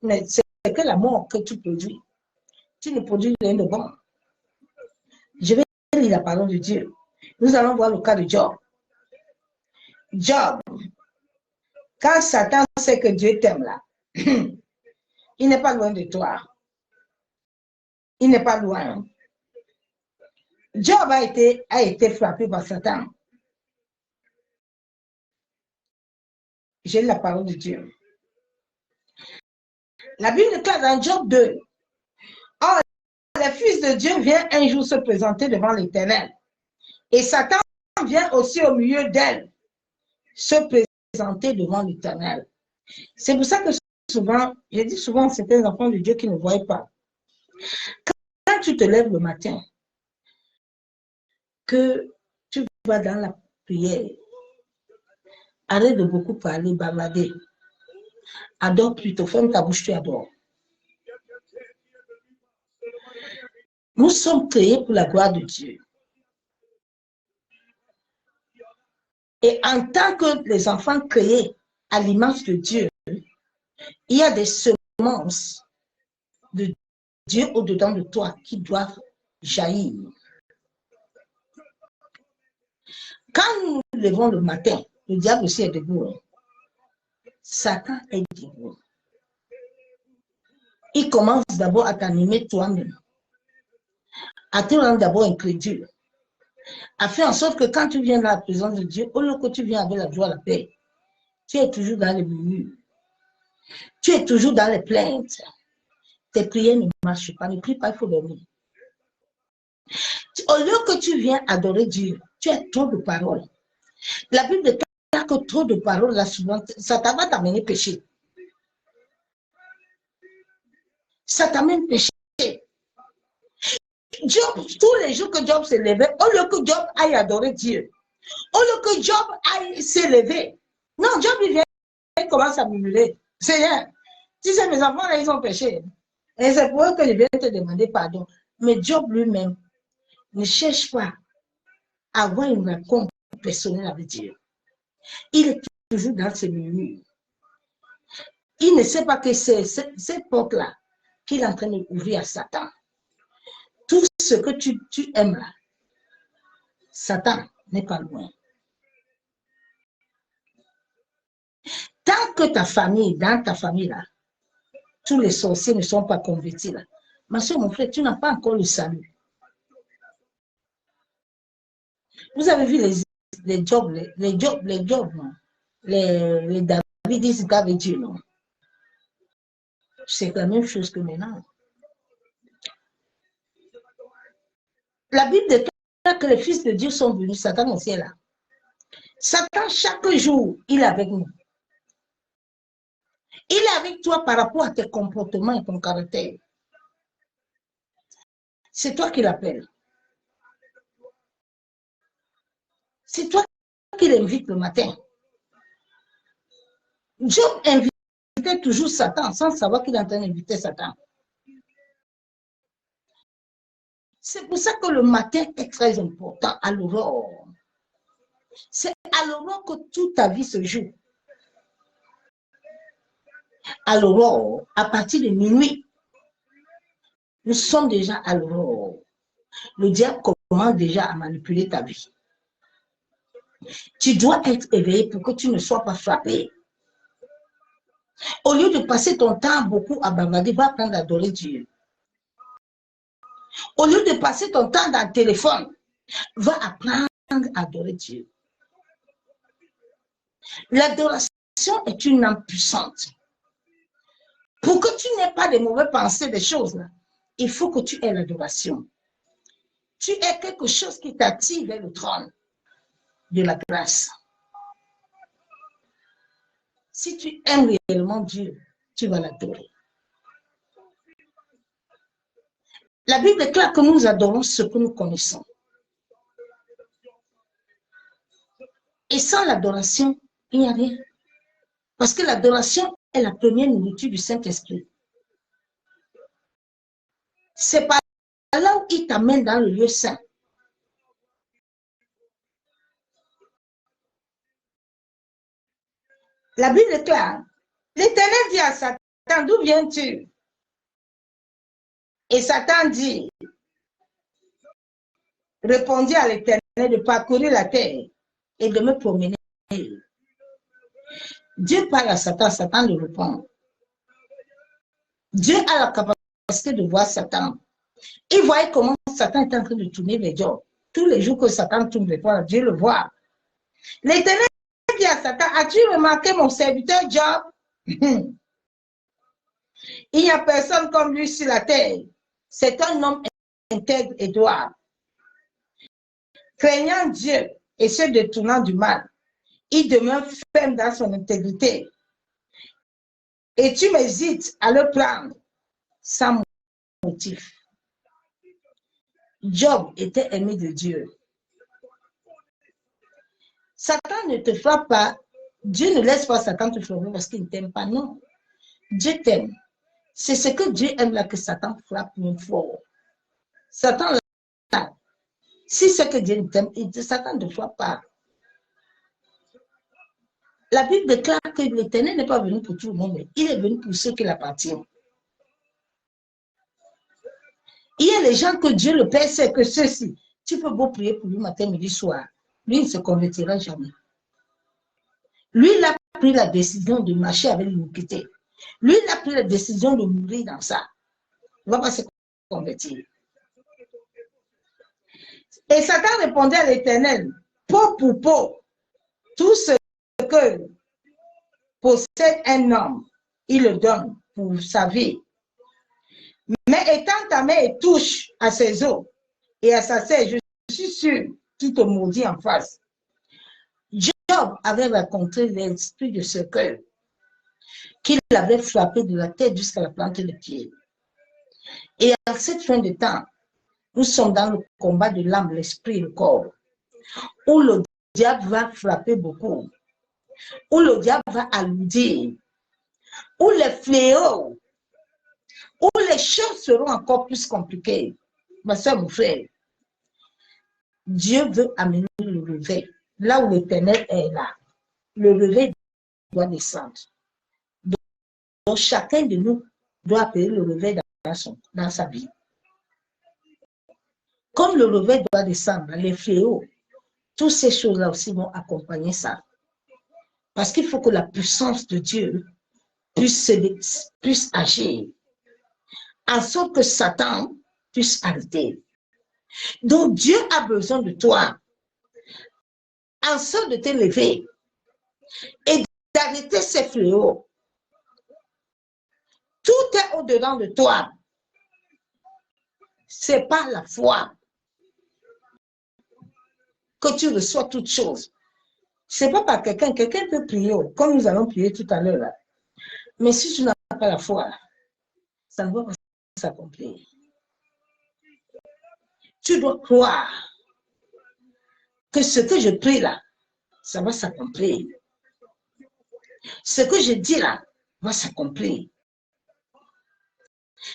mais c'est que la mort que tu produis. Tu ne produis rien de bon. Je vais lire la parole de Dieu. Nous allons voir le cas de Job. Job, quand Satan sait que Dieu t'aime là, il n'est pas loin de toi. Il n'est pas loin. Job a été frappé par Satan. j'ai la parole de Dieu. La Bible déclare dans Job 2, « Or, le Fils de Dieu vient un jour se présenter devant l'Éternel. Et Satan vient aussi au milieu d'elle se présenter devant l'Éternel. » C'est pour ça que souvent, je dis souvent à certains enfants de Dieu qui ne voient pas, quand tu te lèves le matin, que tu vas dans la prière, arrête de beaucoup parler, bavarder. Adore plutôt, ferme ta bouche, tu adores. Nous sommes créés pour la gloire de Dieu. Et en tant que les enfants créés à l'image de Dieu, il y a des semences de Dieu au-dedans de toi qui doivent jaillir. Quand nous nous levons le matin, le diable aussi est debout. Satan est debout. Il commence d'abord à t'animer toi-même, à te rendre d'abord incrédule, à faire en sorte que quand tu viens dans la présence de Dieu, au lieu que tu viens avec la joie, la paix, tu es toujours dans les murmures, tu es toujours dans les plaintes. Tes prières ne marchent pas, ne prie pas, il faut dormir. Au lieu que tu viens adorer Dieu, tu as trop de paroles. La Bible déclare que trop de paroles, là, souvent, ça va t'amener péché. Ça t'amène péché. Job, tous les jours que Job s'est levé, au lieu que Job aille adorer Dieu, au lieu que Job aille s'élever, non, Job, il vient, il commence à murmurer. Seigneur, tu sais, mes enfants, là, ils ont péché. Et c'est pour eux que je viens te demander pardon. Mais Job lui-même ne cherche pas à avoir une rencontre personnelle avec Dieu. Il est toujours dans ses murmures. Il ne sait pas que c'est cette porte-là qu'il est en train d'ouvrir à Satan. Tout ce que tu aimes là, Satan n'est pas loin. Tant que ta famille, dans ta famille là, tous les sorciers ne sont pas convertis là, ma soeur, mon frère, tu n'as pas encore le salut. Vous avez vu les Jobs, non? Les David, ils étaient avec Dieu, non? C'est la même chose que maintenant. La Bible déclare que les fils de Dieu sont venus, Satan aussi est là. Satan, chaque jour, il est avec nous. Il est avec toi par rapport à tes comportements et ton caractère. C'est toi qui l'appelles. C'est toi qui l'invites le matin. Job invitait toujours Satan sans savoir qu'il est en train d'inviter Satan. C'est pour ça que le matin est très important à l'aurore. C'est à l'aurore que toute ta vie se joue. À l'aurore, à partir de minuit, nous sommes déjà à l'aurore. Le diable commence déjà à manipuler ta vie. Tu dois être éveillé pour que tu ne sois pas frappé. Au lieu de passer ton temps beaucoup à bavarder, va apprendre à adorer Dieu. Au lieu de passer ton temps dans le téléphone, va apprendre à adorer Dieu. L'adoration est une âme puissante. Pour que tu n'aies pas de mauvaises pensées, des choses là, il faut que tu aies l'adoration. Tu aies quelque chose qui t'attire vers le trône de la grâce. Si tu aimes réellement Dieu, tu vas l'adorer. La Bible déclare que nous adorons ce que nous connaissons. Et sans l'adoration, il n'y a rien. Parce que l'adoration est la première nourriture du Saint-Esprit. C'est par là où il t'amène dans le lieu saint. La Bible déclare, l'Éternel dit à Satan, d'où viens-tu? Et Satan dit, répondit à l'Éternel de parcourir la terre et de me promener. Dieu parle à Satan, Satan lui répond. Dieu a la capacité de voir Satan. Il voyait comment Satan est en train de tourner vers Job. Tous les jours que Satan tourne vers toi, Dieu le voit. L'Éternel dit dit à Satan, as-tu remarqué mon serviteur Job? Il n'y a personne comme lui sur la terre. C'est un homme intègre et droit. Craignant Dieu et se détournant du mal, il demeure ferme dans son intégrité. Et tu m'hésites à le prendre sans motif. Job était aimé de Dieu. Satan ne te frappe pas. Dieu ne laisse pas Satan te frapper parce qu'il ne t'aime pas. Non. Dieu t'aime. C'est ce que Dieu aime là que Satan frappe moins fort. Satan, là, si c'est que Dieu t'aime, Satan ne te frappe pas. La Bible déclare que l'Éternel n'est pas venu pour tout le monde, mais il est venu pour ceux qui l'appartiennent. Il y a les gens que Dieu le Père sait que ceux-ci, tu peux beau prier pour lui matin, midi, soir. Lui, il ne se convertira jamais. Lui, il a pris la décision de marcher avec l'iniquité. Lui, il a pris la décision de mourir dans ça. Il ne va pas se convertir. Et Satan répondait à l'Éternel, peau pour peau, tout ce que possède un homme, il le donne pour sa vie. Mais étant ta main et touche à ses os et à sa sèche, je suis sûr qu'il te maudit en face. Job avait rencontré l'esprit de cercueil qu'il avait frappé de la tête jusqu'à la plante des pieds. Et à cette fin de temps, nous sommes dans le combat de l'âme, l'esprit et le corps, où le diable va frapper beaucoup, où le diable va alludir, où les fléaux, où les choses seront encore plus compliquées. Ma soeur, mon frère, Dieu veut amener le réveil. Là où l'Éternel est là, le réveil doit descendre. Donc, chacun de nous doit appeler le réveil dans sa vie. Comme le réveil doit descendre, les fléaux, toutes ces choses-là aussi vont accompagner ça. Parce qu'il faut que la puissance de Dieu puisse agir, en sorte que Satan puisse arrêter. Donc, Dieu a besoin de toi, en sorte de te lever et d'arrêter ces fléaux. Tout est au-dedans de toi. C'est par la foi que tu reçois toutes choses. Ce n'est pas par quelqu'un. Quelqu'un peut prier, comme nous allons prier tout à l'heure. Mais si tu n'as pas la foi, ça ne va pas s'accomplir. Tu dois croire que ce que je prie là, ça va s'accomplir. Ce que je dis là, va s'accomplir.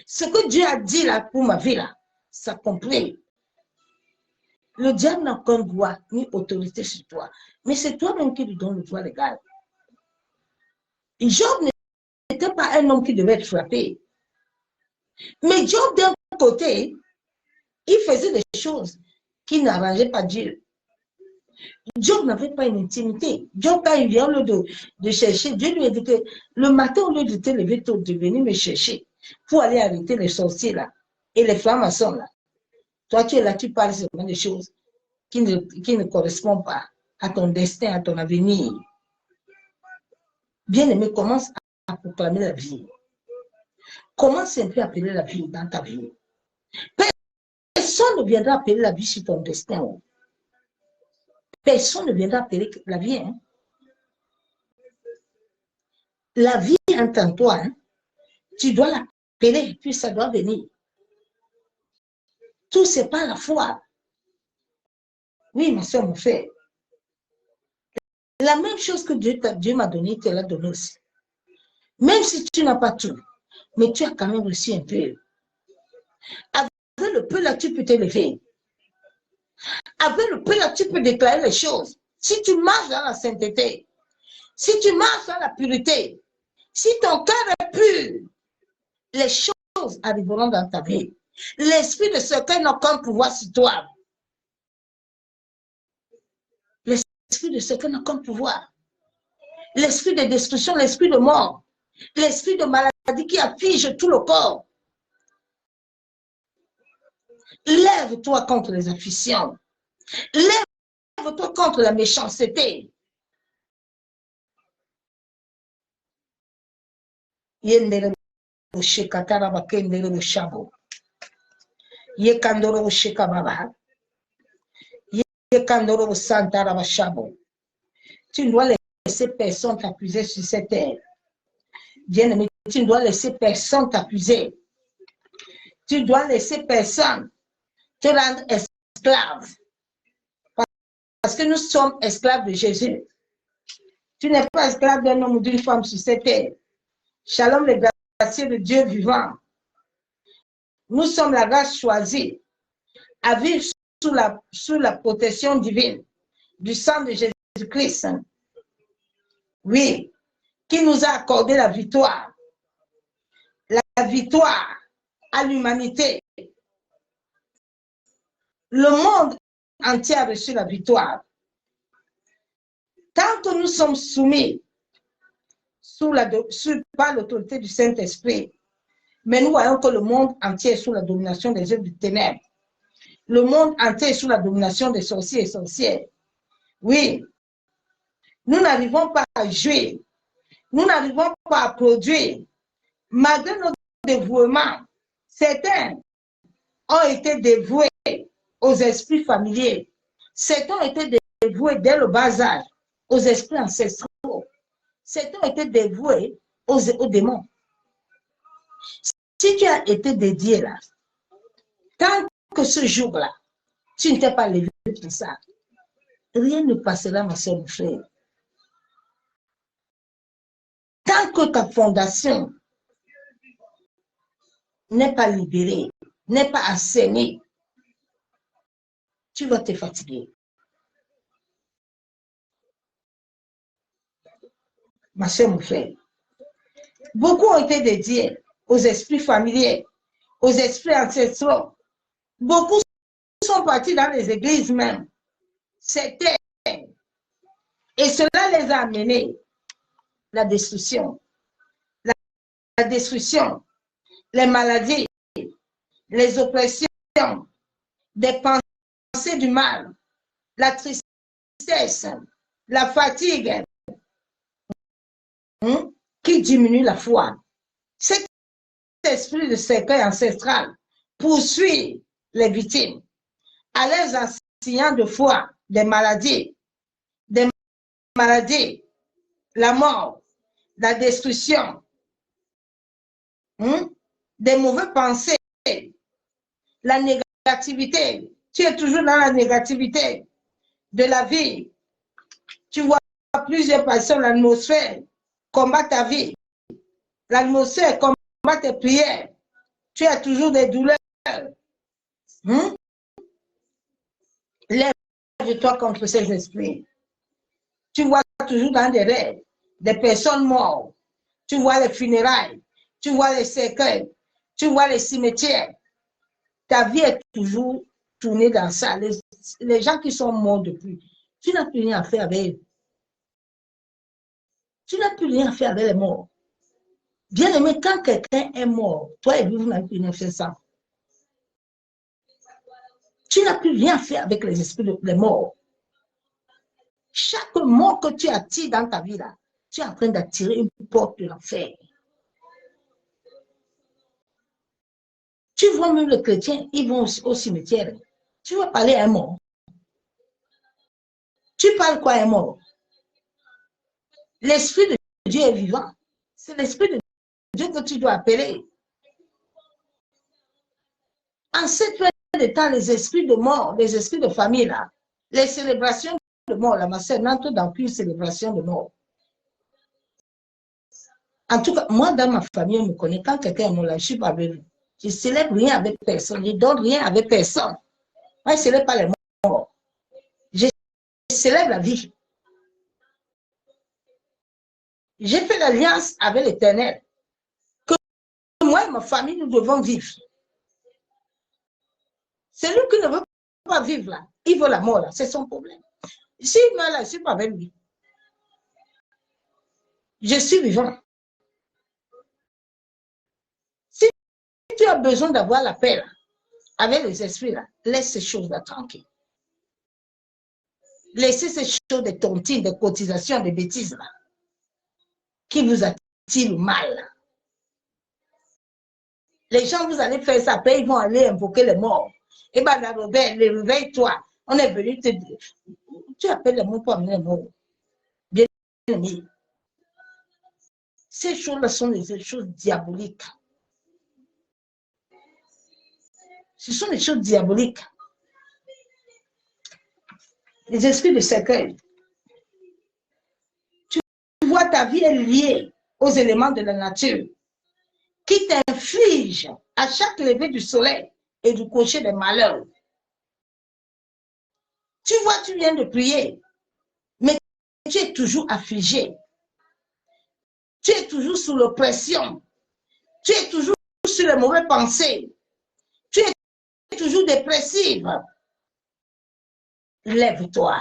Ce que Dieu a dit là pour ma vie là, s'accomplit. Le diable n'a aucun droit ni autorité sur toi. Mais c'est toi-même qui lui donne le droit légal. Job n'était pas un homme qui devait être frappé. Mais Job, d'un côté, il faisait des choses qui n'arrangeaient pas Dieu. Job n'avait pas une intimité. Job, quand il vient au lieu de chercher, Dieu lui a dit que le matin, au lieu de te lever tôt, de venir me chercher pour aller arrêter les sorciers là et les francs-maçons là. Toi, tu es là, tu parles seulement des choses qui ne correspondent pas à ton destin, à ton avenir. Bien-aimé, commence à proclamer la vie. Commence un peu à appeler la vie dans ta vie. Personne ne viendra appeler la vie sur ton destin. Personne ne viendra appeler la vie. Hein. La vie entre en toi. Hein. Tu dois l'appeler, puis ça doit venir. Tout, c'est pas la foi. Oui, ma soeur, mon frère. La même chose que Dieu m'a donné, tu l'a donné aussi. Même si tu n'as pas tout, mais tu as quand même reçu un peu. Avec le peu là, tu peux t'élever. Avec le peu là, tu peux déclarer les choses. Si tu marches dans la sainteté, si tu marches dans la pureté, si ton cœur est pur, les choses arriveront dans ta vie. L'esprit de cercueil n'a aucun pouvoir sur toi. L'esprit de cercueil n'a aucun pouvoir. L'esprit de destruction, l'esprit de mort, l'esprit de maladie qui afflige tout le corps. Lève-toi contre les afflictions. Lève-toi contre la méchanceté. Yendere Shekatara Bakendere Shabo. Yekandoro Shekababa. Yekandoro Santara Bashabo. Tu ne dois laisser personne t'accuser sur cette terre. Bien-aimé, tu ne dois laisser personne t'accuser. Tu dois laisser personne te rendre esclave. Parce que nous sommes esclaves de Jésus. Tu n'es pas esclave d'un homme ou d'une femme sur cette terre. Shalom, les gracieux de Dieu vivant. Nous sommes la race choisie à vivre sous la protection divine du sang de Jésus-Christ. Oui, qui nous a accordé la victoire. La victoire à l'humanité. Le monde entier a reçu la victoire. Tant que nous sommes soumis par l'autorité du Saint-Esprit, mais nous voyons que le monde entier est sous la domination des œuvres du ténèbres. Le monde entier est sous la domination des sorciers et sorcières. Oui, nous n'arrivons pas à jouir. Nous n'arrivons pas à produire. Malgré notre dévouement, certains ont été dévoués aux esprits familiers. Certains ont été dévoués dès le bas âge aux esprits ancestraux. Certains ont été dévoués aux démons. Si tu as été dédié là, tant que ce jour-là, tu ne t'es pas levé pour ça, rien ne passera, ma soeur, mon frère. Tant que ta fondation n'est pas libérée, n'est pas assainie, tu vas te fatiguer. Ma soeur, mon frère, beaucoup ont été dédiés aux esprits familiers, aux esprits ancestraux. Beaucoup sont partis dans les églises même. C'était. Et cela les a amenés la destruction. La destruction, les maladies, les oppressions, des pensées du mal, la tristesse, la fatigue, qui diminue la foi. Cet esprit de cercueil ancestral poursuit les victimes à les enseignant de foi des maladies, la mort, la destruction, des mauvaises pensées, la négativité. Tu es toujours dans la négativité de la vie. Tu vois plusieurs personnes, l'atmosphère combat ta vie. L'atmosphère combat tes prières. Tu as toujours des douleurs. Lève-toi contre ces esprits. Tu vois toujours dans des rêves des personnes mortes. Tu vois les funérailles. Tu vois les cercueils. Tu vois les cimetières. Ta vie est toujours tournée dans ça. Les gens qui sont morts depuis, tu n'as plus rien à faire avec eux. Tu n'as plus rien à faire avec les morts. Bien aimé, quand quelqu'un est mort, toi et lui, vous n'avez plus rien à faire ça. Tu n'as plus rien à faire avec les esprits des morts. Chaque mort que tu attires dans ta vie, là, tu es en train d'attirer une porte de l'enfer. Tu vois même les chrétiens, ils vont au cimetière. Tu vas parler à un mort. Tu parles quoi à un mort? L'esprit de Dieu est vivant. C'est l'esprit de Dieu que tu dois appeler. En cette période de temps, les esprits de mort, les esprits de famille, là, les célébrations de mort, là, ma soeur n'entre dans plus célébration de mort. En tout cas, moi, dans ma famille, on me connaît. Quand quelqu'un est mort, là, je ne suis pas avec lui. Je ne célèbre rien avec personne. Je ne donne rien avec personne. Moi, je ne célèbre pas les morts. Je célèbre la vie. J'ai fait l'alliance avec l'Éternel. Que moi et ma famille, nous devons vivre. Celui qui ne veut pas vivre là, il veut la mort là, c'est son problème. S'il meurt là, je ne suis pas avec lui. Je suis vivant. Si tu as besoin d'avoir la paix là, avec les esprits là, laisse ces choses là tranquilles. Laissez ces choses de tontines, de cotisations, de bêtises là, qui vous attirent le mal. Les gens, vous allez faire ça, après ils vont aller invoquer les morts. Et bien, réveille-toi. On est venu te dire. Tu appelles les morts pour amener les morts. Bien aimé. Ces choses-là sont des choses diaboliques. Ce sont des choses diaboliques. Les esprits de cercueil. Tu vois, ta vie est liée aux éléments de la nature qui t'infligent à chaque lever du soleil et du coucher des malheurs. Tu vois, tu viens de prier, mais tu es toujours affligé. Tu es toujours sous l'oppression. Tu es toujours sur les mauvaises pensées. Tu es toujours dépressive. Lève-toi.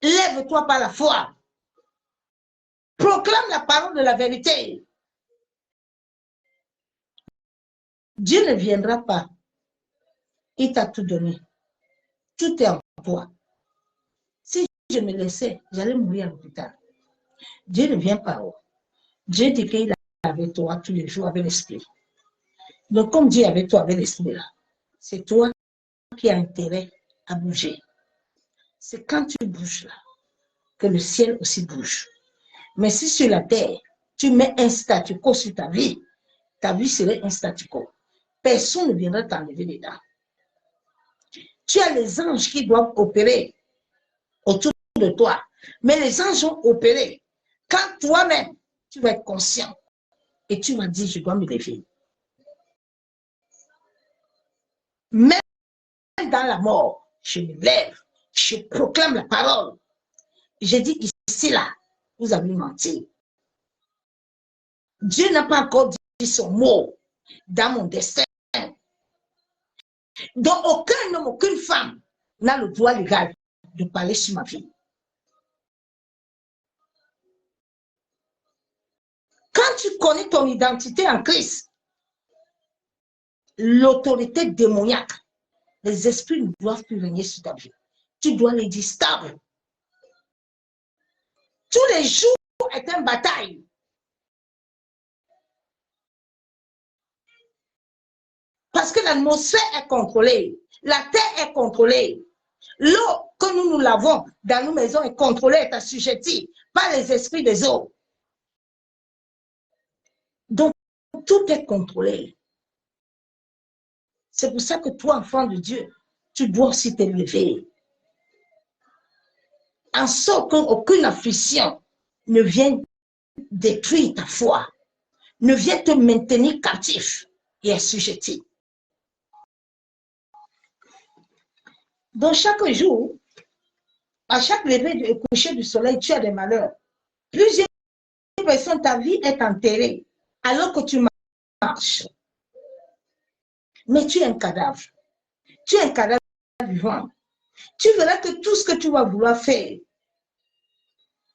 Lève-toi par la foi. Proclame la parole de la vérité. Dieu ne viendra pas. Il t'a tout donné. Tout est en toi. Si je me laissais, j'allais mourir à l'hôpital. Dieu ne vient pas. Dieu dit qu'il est avec toi tous les jours avec l'esprit. Donc, comme Dieu est avec toi avec l'esprit là, c'est toi qui as intérêt à bouger. C'est quand tu bouges là que le ciel aussi bouge. Mais si sur la terre, tu mets un statu quo sur ta vie serait un statu quo. Personne ne viendra t'enlever dedans. Tu as les anges qui doivent opérer autour de toi. Mais les anges ont opéré. Quand toi-même, tu vas être conscient et tu vas dire, je dois me lever. Même dans la mort, je me lève, je proclame la parole. Je dis ici, là, vous avez menti. Dieu n'a pas encore dit son mot dans mon destin. Donc, aucun homme, aucune femme n'a le droit légal de parler sur ma vie. Quand tu connais ton identité en Christ, l'autorité démoniaque, les esprits ne doivent plus régner sur ta vie. Tu dois les dire stable. Tous les jours est une bataille. Parce que l'atmosphère est contrôlée, la terre est contrôlée. L'eau que nous l'avons dans nos maisons est contrôlée, est assujettie par les esprits des eaux. Donc, tout est contrôlé. C'est pour ça que toi, enfant de Dieu, tu dois aussi t'élever. En sorte qu'aucune affliction ne vienne détruire ta foi, ne vienne te maintenir captif et assujetti. Donc, chaque jour, à chaque lever et coucher du soleil, tu as des malheurs. Plusieurs personnes, ta vie est enterrée alors que tu marches. Mais tu es un cadavre. Tu es un cadavre vivant. Tu verras que tout ce que tu vas vouloir faire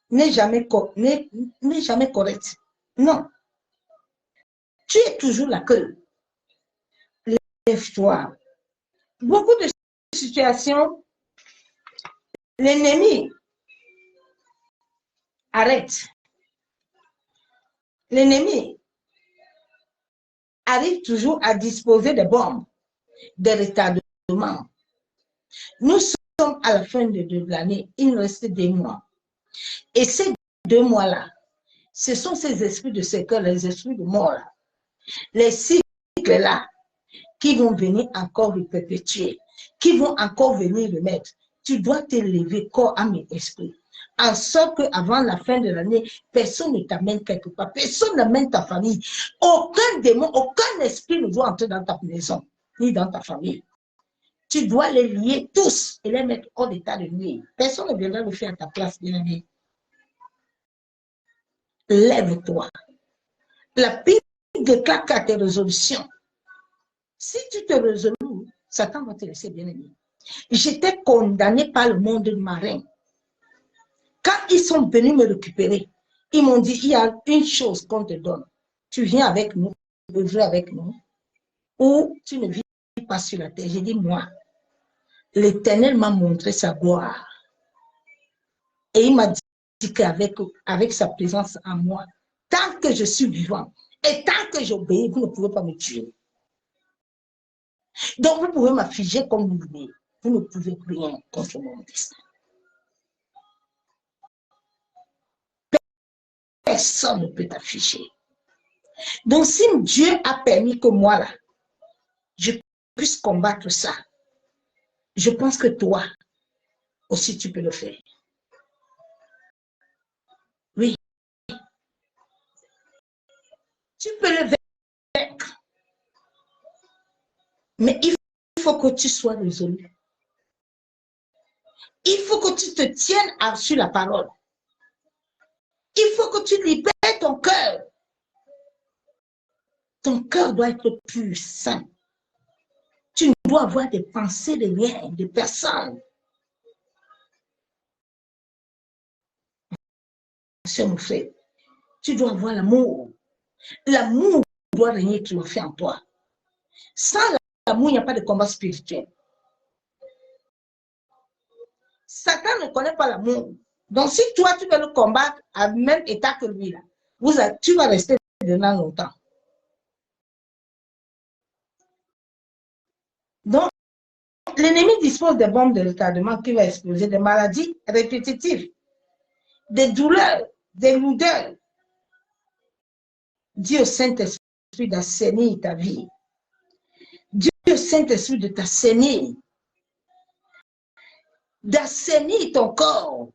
n'est jamais correct. Non. Tu es toujours la queue. Lève-toi. Beaucoup de situations, l'ennemi arrête. L'ennemi arrive toujours à disposer des bombes, des retardements. Nous sommes à la fin de l'année, il nous reste 2 mois. Et ces 2 mois-là, ce sont ces esprits de cercueil, les esprits de mort, là, les cycles-là, qui vont venir encore le perpétuer, qui vont encore venir le mettre. Tu dois t'élever corps, âme et esprit. En sorte qu'avant la fin de l'année, personne ne t'amène quelque part. Personne n'amène ta famille. Aucun démon, aucun esprit ne doit entrer dans ta maison, ni dans ta famille. Tu dois les lier tous et les mettre hors d'état de nuire. Personne ne viendra le faire à ta place, bien-aimé. Lève-toi. La Bible déclare à tes résolutions. Si tu te résous, Satan va te laisser, bien-aimé. J'étais condamné par le monde marin. Quand ils sont venus me récupérer, ils m'ont dit, il y a une chose qu'on te donne. Tu viens avec nous, tu veux avec nous, ou tu ne vis pas sur la terre. J'ai dit, moi, l'Éternel m'a montré sa gloire. Et il m'a dit qu'avec sa présence en moi, tant que je suis vivant, Et tant que j'obéis, vous ne pouvez pas me tuer. Donc, vous pouvez m'afficher comme vous voulez. Vous ne pouvez rien contre mon destin. Personne ne peut t'afficher. Donc, si Dieu a permis que moi, là, je puisse combattre ça, je pense que toi aussi, tu peux le faire. Oui. Tu peux le vaincre. Mais il faut que tu sois résolu. Il faut que tu te tiennes sur la parole. Il faut que tu libères ton cœur. Ton cœur doit être pur, saint. Tu dois avoir des pensées de rien, de personne. Mon frère, tu dois avoir l'amour. L'amour doit régner triompher en toi. Sans l'amour, il n'y a pas de combat spirituel. Satan ne connaît pas l'amour. Donc, si toi, tu veux le combattre à même état que lui, là, tu vas rester dedans longtemps. Donc, l'ennemi dispose des bombes de retardement qui vont exploser, des maladies répétitives, des douleurs, des lourdeurs. Dis au Saint-Esprit d'assainir ta vie. Dis au Saint-Esprit de t'assainir. D'assainir ton corps.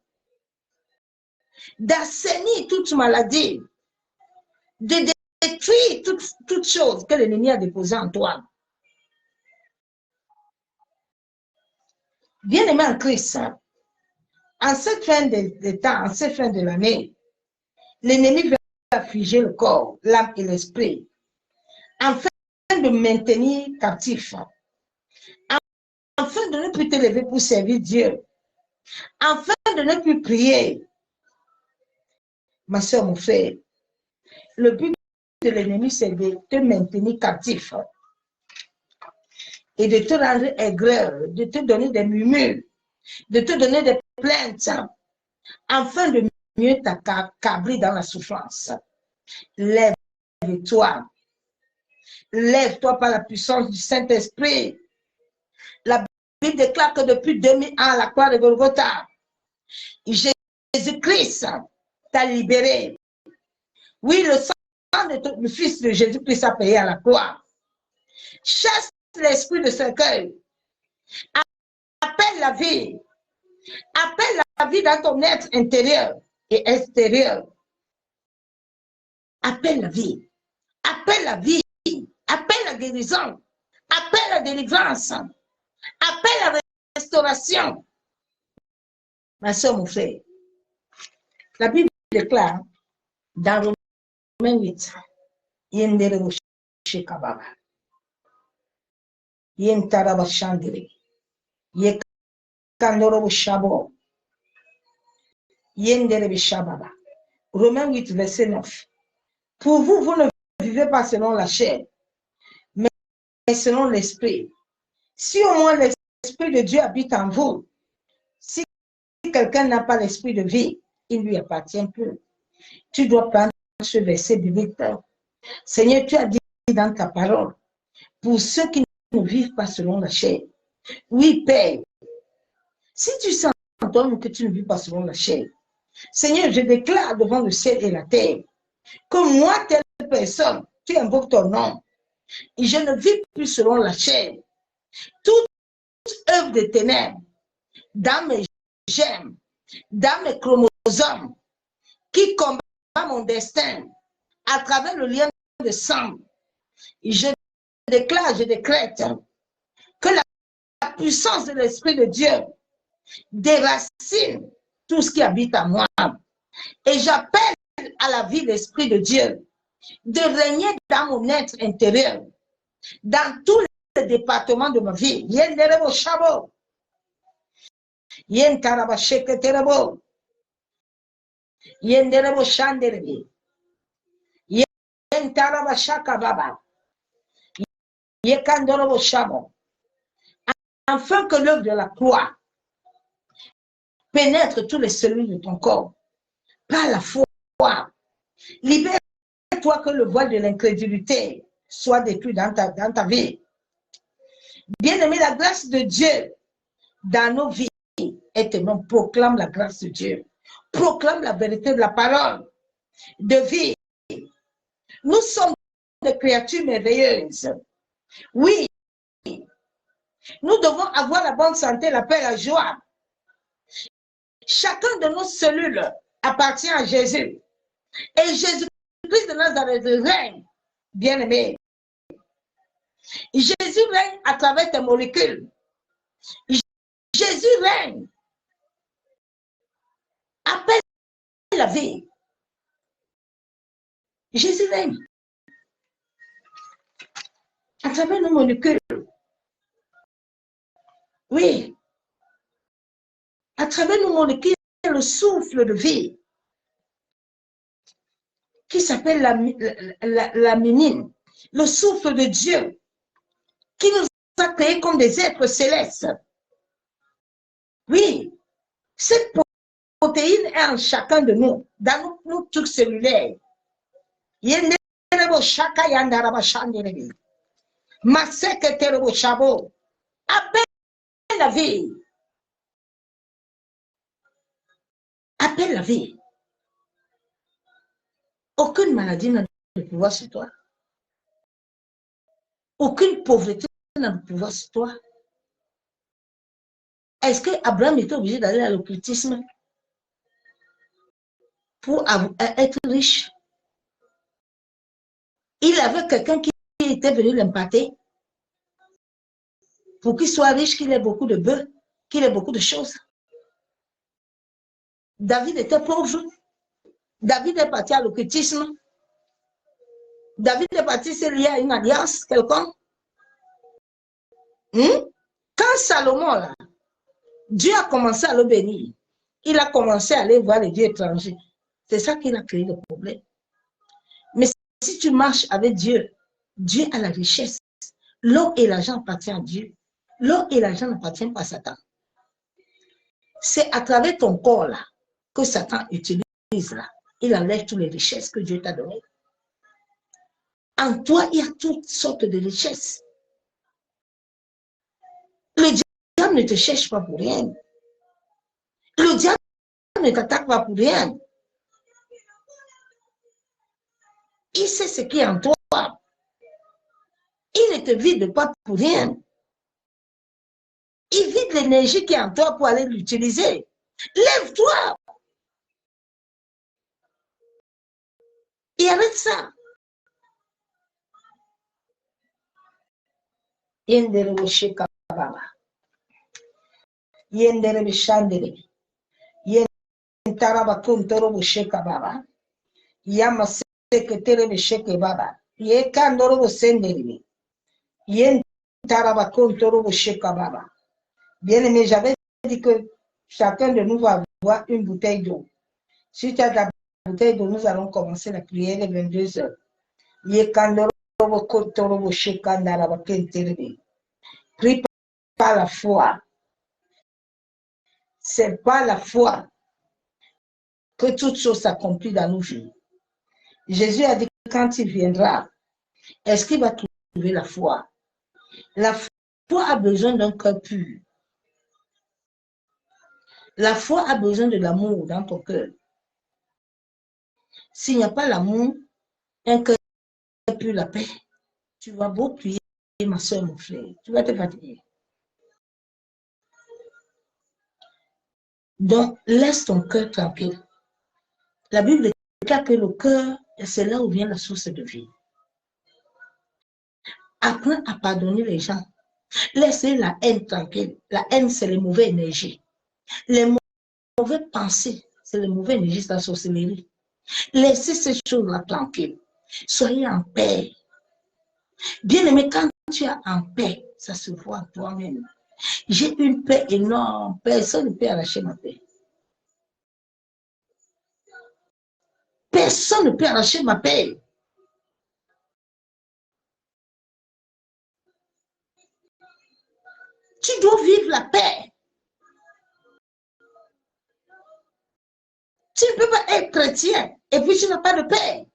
D'assainir toute maladie. De détruire toute chose que l'ennemi a déposée en toi. Bien-aimé en Christ, en cette fin de temps, en cette fin de l'année, l'ennemi va affliger le corps, l'âme et l'esprit, afin de maintenir captif, afin de ne plus te lever pour servir Dieu, afin de ne plus prier. Ma soeur, mon frère, le but de l'ennemi, c'est de te maintenir captif et de te rendre aigreur, de te donner des murmures, de te donner des plaintes, afin de mieux t'accabler dans la souffrance. Lève-toi. Lève-toi par la puissance du Saint-Esprit. La Bible déclare que depuis 2000 ans à la croix de Golgotha, Jésus-Christ t'a libéré. Oui, le sang de le Fils de Jésus-Christ a payé à la croix. Chasse l'esprit de cercueil. Appelle la vie. Appelle la vie dans ton être intérieur et extérieur. Appelle la vie. Appelle la vie. Appelle la guérison. Appelle la délivrance. Appelle la restauration. Ma soeur, mon frère, la Bible déclare dans Romains 8, Yendere Shekababa, Yentaraba Chandere, Yekandoro Shabo, Yendere Shababa. Romains 8, verset 9. Pour vous, vous ne vivez pas selon la chair, mais selon l'esprit. Si au moins l'esprit de Dieu habite en vous, si quelqu'un n'a pas l'esprit de vie, il ne lui appartient plus. Tu dois prendre ce verset biblique. Seigneur, tu as dit dans ta parole, pour ceux qui ne vivent pas selon la chair. Oui, Père, si tu sens en toi que tu ne vis pas selon la chair, Seigneur, je déclare devant le ciel et la terre que moi, telle personne, tu invoques ton nom, et je ne vis plus selon la chair. Toute œuvre de ténèbres dans mes germes, dans mes chromosomes, qui combat mon destin à travers le lien de sang, je déclare, je décrète que la puissance de l'Esprit de Dieu déracine tout ce qui habite en moi. Et j'appelle à la vie l'Esprit de Dieu de régner dans mon être intérieur, dans tous les départements de ma vie. Yenderebo Shabo, Yentaraba Sheketerebo, Yenderebo Shanderebe, Yentaraba Shakababa, Yekandorobo Shabo, afin que l'œuvre de la croix pénètre tous les cellules de ton corps par la foi. Libère Prépare-toi que le voile de l'incrédulité soit détruit dans ta vie. Bien-aimé, la grâce de Dieu dans nos vies est énorme. Proclame la grâce de Dieu. Proclame la vérité de la parole de vie. Nous sommes des créatures merveilleuses. Oui, nous devons avoir la bonne santé, la paix, la joie. Chacun de nos cellules appartient à Jésus. Et Jésus-Christ de Nazareth règne, bien-aimé. Jésus règne à travers tes molécules. Jésus règne. Appelle la vie. Jésus règne. À travers nos molécules. Oui. À travers nos molécules, le souffle de vie qui s'appelle la ménine, le souffle de Dieu qui nous a créés comme des êtres célestes. Oui, cette protéine est en chacun de nous, dans nos trucs cellulaires. Appelle la vie. Appelle la vie. Aucune maladie n'a de pouvoir sur toi. Aucune pauvreté n'a de pouvoir sur toi. Est-ce que Abraham était obligé d'aller à l'occultisme pour être riche? Il avait quelqu'un qui était venu l'imparter pour qu'il soit riche, qu'il ait beaucoup de bœufs, qu'il ait beaucoup de choses. David était pauvre. David est parti à l'occultisme. David est parti se lier à une alliance quelconque. Quand Salomon, là, Dieu a commencé à le bénir, il a commencé à aller voir les dieux étrangers. C'est ça qui a créé le problème. Mais si tu marches avec Dieu, Dieu a la richesse. L'or et l'argent appartiennent à Dieu. L'or et l'argent n'appartiennent pas à Satan. C'est à travers ton corps là que Satan utilise là. Il enlève toutes les richesses que Dieu t'a données. En toi, il y a toutes sortes de richesses. Le diable ne te cherche pas pour rien. Le diable ne t'attaque pas pour rien. Il sait ce qui est en toi. Il ne te vide pas pour rien. Il vide l'énergie qui est en toi pour aller l'utiliser. Lève-toi. Et arrête ça. Yendere Bosheka Baba. Yendere Bishandere. Yentara Bakuntoro Bosheka Baba. Yamaseke Tere Bosheke Baba. Yekandoro Bosendere. Yentara Bakuntoro Bosheka Baba. Bien aimé, j'avais dit que chacun de nous va avoir une bouteille d'eau. Si tu as ta bouteille d'eau, nous allons commencer la prière les 22 heures. Prie par la foi. C'est par la foi que toute chose s'accomplit dans nos vies. Jésus a dit que quand il viendra, est-ce qu'il va trouver la foi? La foi a besoin d'un cœur pur. La foi a besoin de l'amour dans ton cœur. S'il n'y a pas l'amour, un cœur pur, la paix, tu vas beau prier, ma soeur, mon frère, tu vas te fatiguer. Donc, laisse ton cœur tranquille. La Bible déclare que le cœur, c'est là où vient la source de vie. Apprends à pardonner les gens. Laissez la haine tranquille. La haine, c'est les mauvaises énergies. Les mauvaises pensées, c'est les mauvaises énergies de la sorcellerie. Laissez ces choses-là tranquilles. Soyez en paix. Bien aimé, quand tu es en paix, ça se voit toi-même. J'ai une paix énorme. Personne ne peut arracher ma paix. Personne ne peut arracher ma paix. Tu dois vivre la paix. Tu ne peux pas être chrétien et puis tu n'as pas de paix.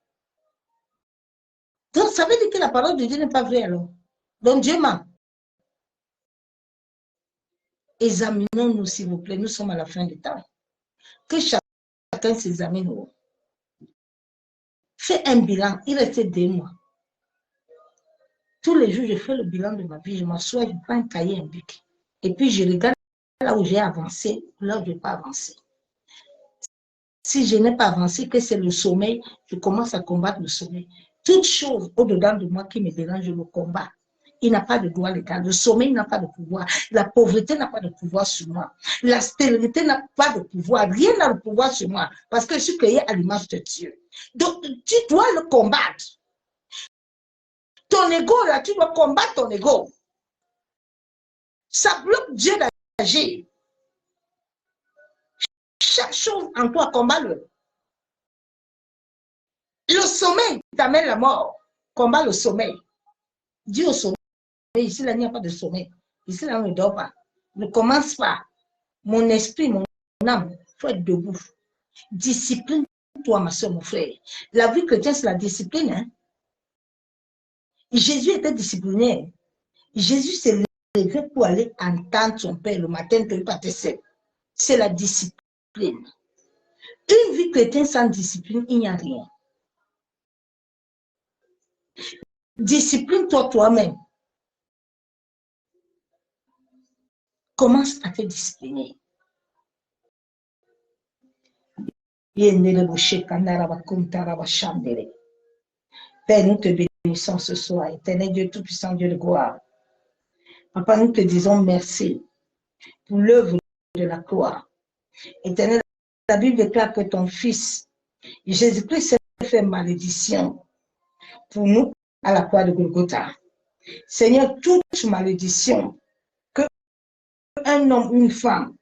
ça veut dire que la parole de Dieu n'est pas vraie alors. Donc Dieu ment. Examinons-nous, s'il vous plaît. Nous sommes à la fin du temps. Que chacun s'examine. Fais un bilan. Il restait 2 mois. Tous les jours, je fais le bilan de ma vie. Je m'assois, je prends un cahier, un bic. Et puis, je regarde là où j'ai avancé, là où je n'ai pas avancé. Si je n'ai pas avancé, que c'est le sommeil, je commence à combattre le sommeil. Toute chose au-dedans de moi qui me dérange, je le combats. Il n'a pas de droit légal. Le sommeil n'a pas de pouvoir. La pauvreté n'a pas de pouvoir sur moi. La stérilité n'a pas de pouvoir. Rien n'a de pouvoir sur moi. Parce que je suis créé à l'image de Dieu. Donc, tu dois le combattre. Ton ego, là, tu dois combattre ton ego. Ça bloque Dieu d'agir. Chaque chose en toi, combat-le. Le sommeil t'amène la mort. Combat le sommeil. Dis au sommeil. Ici, là, il n'y a pas de sommeil. Ici, là, on ne dort pas. Ne commence pas. Mon esprit, mon âme, il faut être debout. Discipline-toi, ma soeur, mon frère. La vie chrétienne, c'est la discipline. Hein? Jésus était discipliné. Jésus s'est levé pour aller entendre son Père le matin que il partait seul. C'est la discipline. Une vie chrétienne sans discipline, il n'y a rien. Discipline-toi toi-même. Commence à te discipliner. Père, nous te bénissons ce soir, éternel Dieu Tout-Puissant, Dieu de gloire. Papa, nous te disons merci pour l'œuvre de la croix. Éternel, la Bible déclare que ton Fils, Jésus-Christ, s'est fait malédiction pour nous à la croix de Golgotha. Seigneur, toute malédiction que un homme, une femme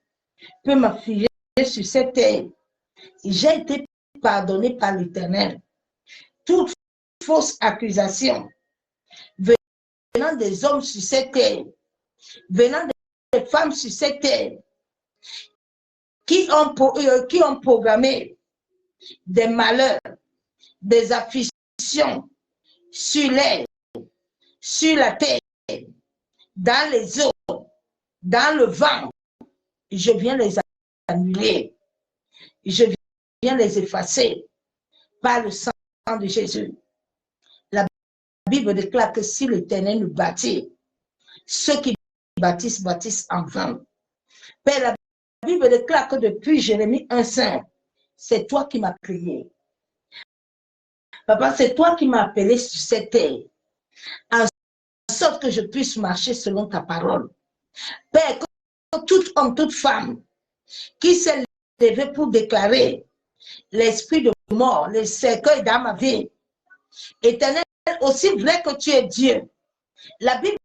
peut m'affliger sur cette terre, j'ai été pardonné par l'Éternel. Toute fausse accusation venant des hommes sur cette terre, venant des femmes sur cette terre, qui ont programmé des malheurs, des afflictions sur l'air, sur la terre, dans les eaux, dans le vent, je viens les annuler. Je viens les effacer par le sang de Jésus. La Bible déclare que si l'Éternel nous bâtit, ceux qui bâtissent, bâtissent en vain. Père, la Bible déclare que depuis Jérémie 1,5, c'est toi qui m'as créé. Papa, c'est toi qui m'as appelé sur cette terre, en sorte que je puisse marcher selon ta parole. Père, que tout homme, toute femme qui s'est levé pour déclarer l'esprit de mort, le cercueil dans ma vie, Éternel, aussi vrai que tu es Dieu, la Bible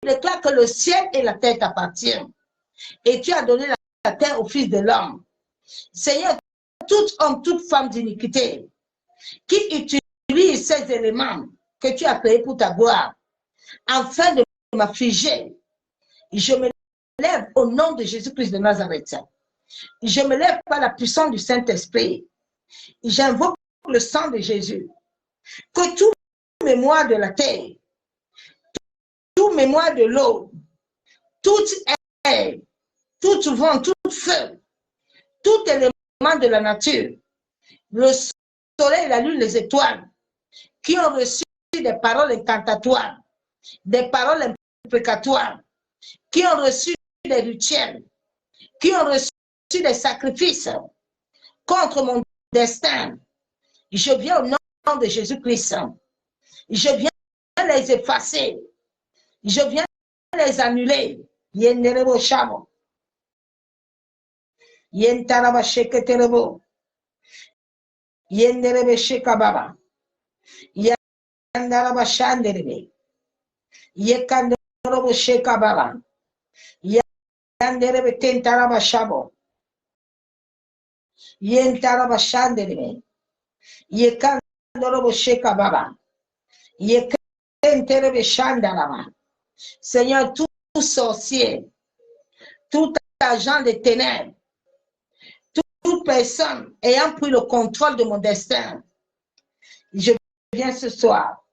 déclare que le ciel et la terre t'appartiennent. Et tu as donné la terre au Fils de l'homme. Seigneur, tout homme, toute femme d'iniquité qui utilise ces éléments que tu as créés pour ta gloire, afin de m'affliger, je me lève au nom de Jésus-Christ de Nazareth. Je me lève par la puissance du Saint-Esprit. J'invoque le sang de Jésus. Que tout mémoire de la terre, tout mémoire de l'eau, toute air, tout vent, tout feu, tout élément de la nature, le soleil, la lune, les étoiles, qui ont reçu des paroles incantatoires, des paroles imprécatoires, qui ont reçu des rituels, qui ont reçu des sacrifices contre mon destin. Je viens au nom de Jésus-Christ. Je viens les effacer. Je viens les annuler. Yenderebo shamo. Yentaraba sheketerebo. Yenderebe shekababa. Yandaraba shanderebe. Yekandorobo shekababa. Yanderebe tentaraba shabo. Yentaraba shanderebe. Yekandorobo shekababa. Yekenterebe shandaraba. Seigneur, tout sorcier, tout agent de ténèbres, toute personne ayant pris le contrôle de mon destin, je viens ce soir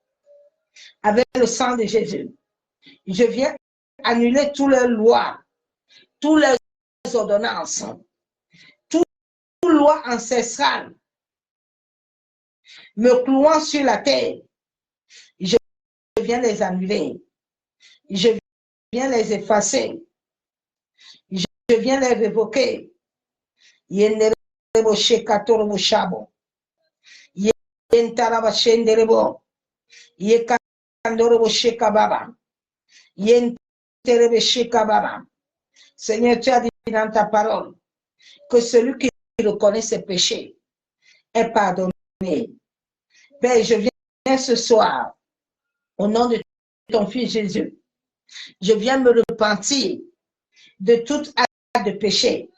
avec le sang de Jésus. Je viens annuler toutes leurs lois, toutes leurs ordonnances, toutes lois ancestrales me clouant sur la terre. Je viens les annuler. Je viens les effacer. Je viens les révoquer. Yenderebo shekatorobo shabo. Yentaraba shenderebo. Yekandorobo shekababa. Yenterebe shekababa. Seigneur, tu as dit dans ta parole que celui qui reconnaît ses péchés est pardonné. Père, je viens ce soir, au nom de ton Fils Jésus, je viens me repentir de tout acte de péché,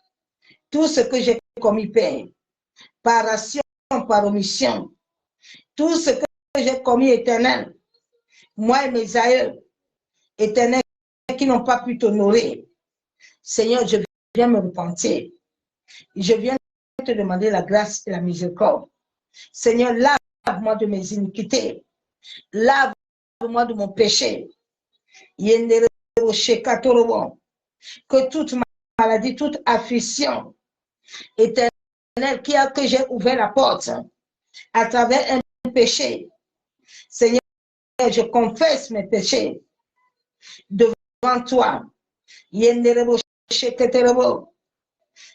tout ce que j'ai commis, Père, par action, par omission, tout ce que j'ai commis, Éternel, moi et mes aïeux, Éternel, qui n'ont pas pu t'honorer. Seigneur, je viens me repentir. Je viens te demander la grâce et la miséricorde. Seigneur, lave-moi de mes iniquités. Lave-moi de mon péché. Que toute maladie, toute affliction, Éternel, que j'ai ouvert la porte à travers un péché. Seigneur, je confesse mes péchés devant toi. Yenderebo sheketerebo.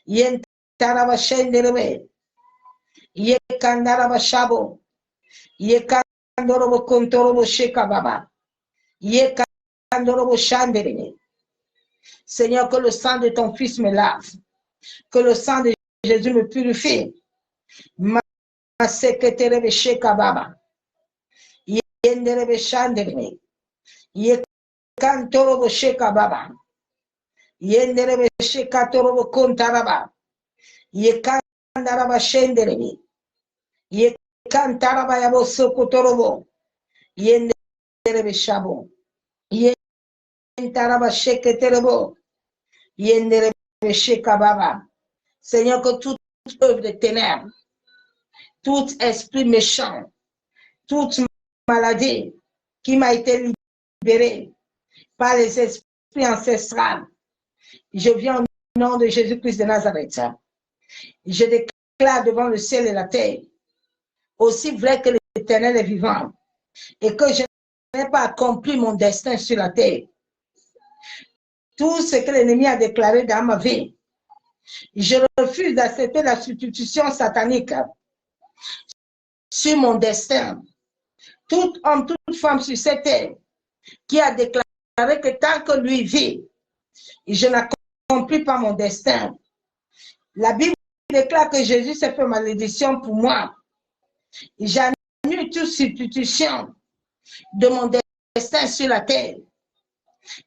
Yentaraba shenderebe. Yekandaraba shabo. Yekandorobo kontorobo shekababa. Yekandorobo shanderebe. Seigneur, que le sang de ton Fils me lave. Que le sang de Jésus me purifie. Maseketerebe shekababa. Yenderebe shanderebe. Yekantorobo shekababa. Yenderebe shekatorobo kontaraba. Yekandaraba shenderebe. Yekantaraba yabo sokotorobo. Yenderebe shabo. Yentaraba sheketerebo. Yenderebe shekababa. Seigneur, que toute œuvre de ténèbres, tout esprit méchant, toute maladie qui m'a été libérée par les esprits ancestrales, je viens au nom de Jésus-Christ de Nazareth. Je déclare devant le ciel et la terre, aussi vrai que l'Éternel est vivant, et que je n'ai pas accompli mon destin sur la terre. Tout ce que l'ennemi a déclaré dans ma vie, je refuse d'accepter la substitution satanique sur mon destin. Tout homme, toute femme sur cette terre qui a déclaré que tant que lui vit, je n'accomplis pas mon destin. La Bible déclare que Jésus s'est fait malédiction pour moi. J'annule toute substitution de mon destin sur la terre.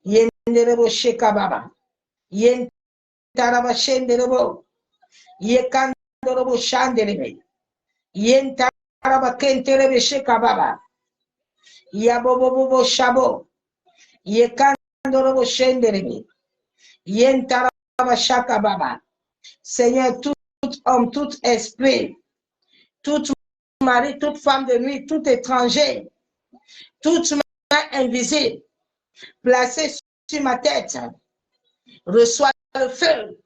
Yenderebo shekababa. Yentaraba shenderebo. Yekandorobo shanderebe. Yentaraba kenterebe shekababa. Yabobobo shabo. Yekandorobo shenderebe. Yentaraba shakababa. Seigneur, tout homme, tout esprit, tout mari, toute femme de nuit, tout étranger, toute main invisible, placée sur ma tête, reçoit le feu.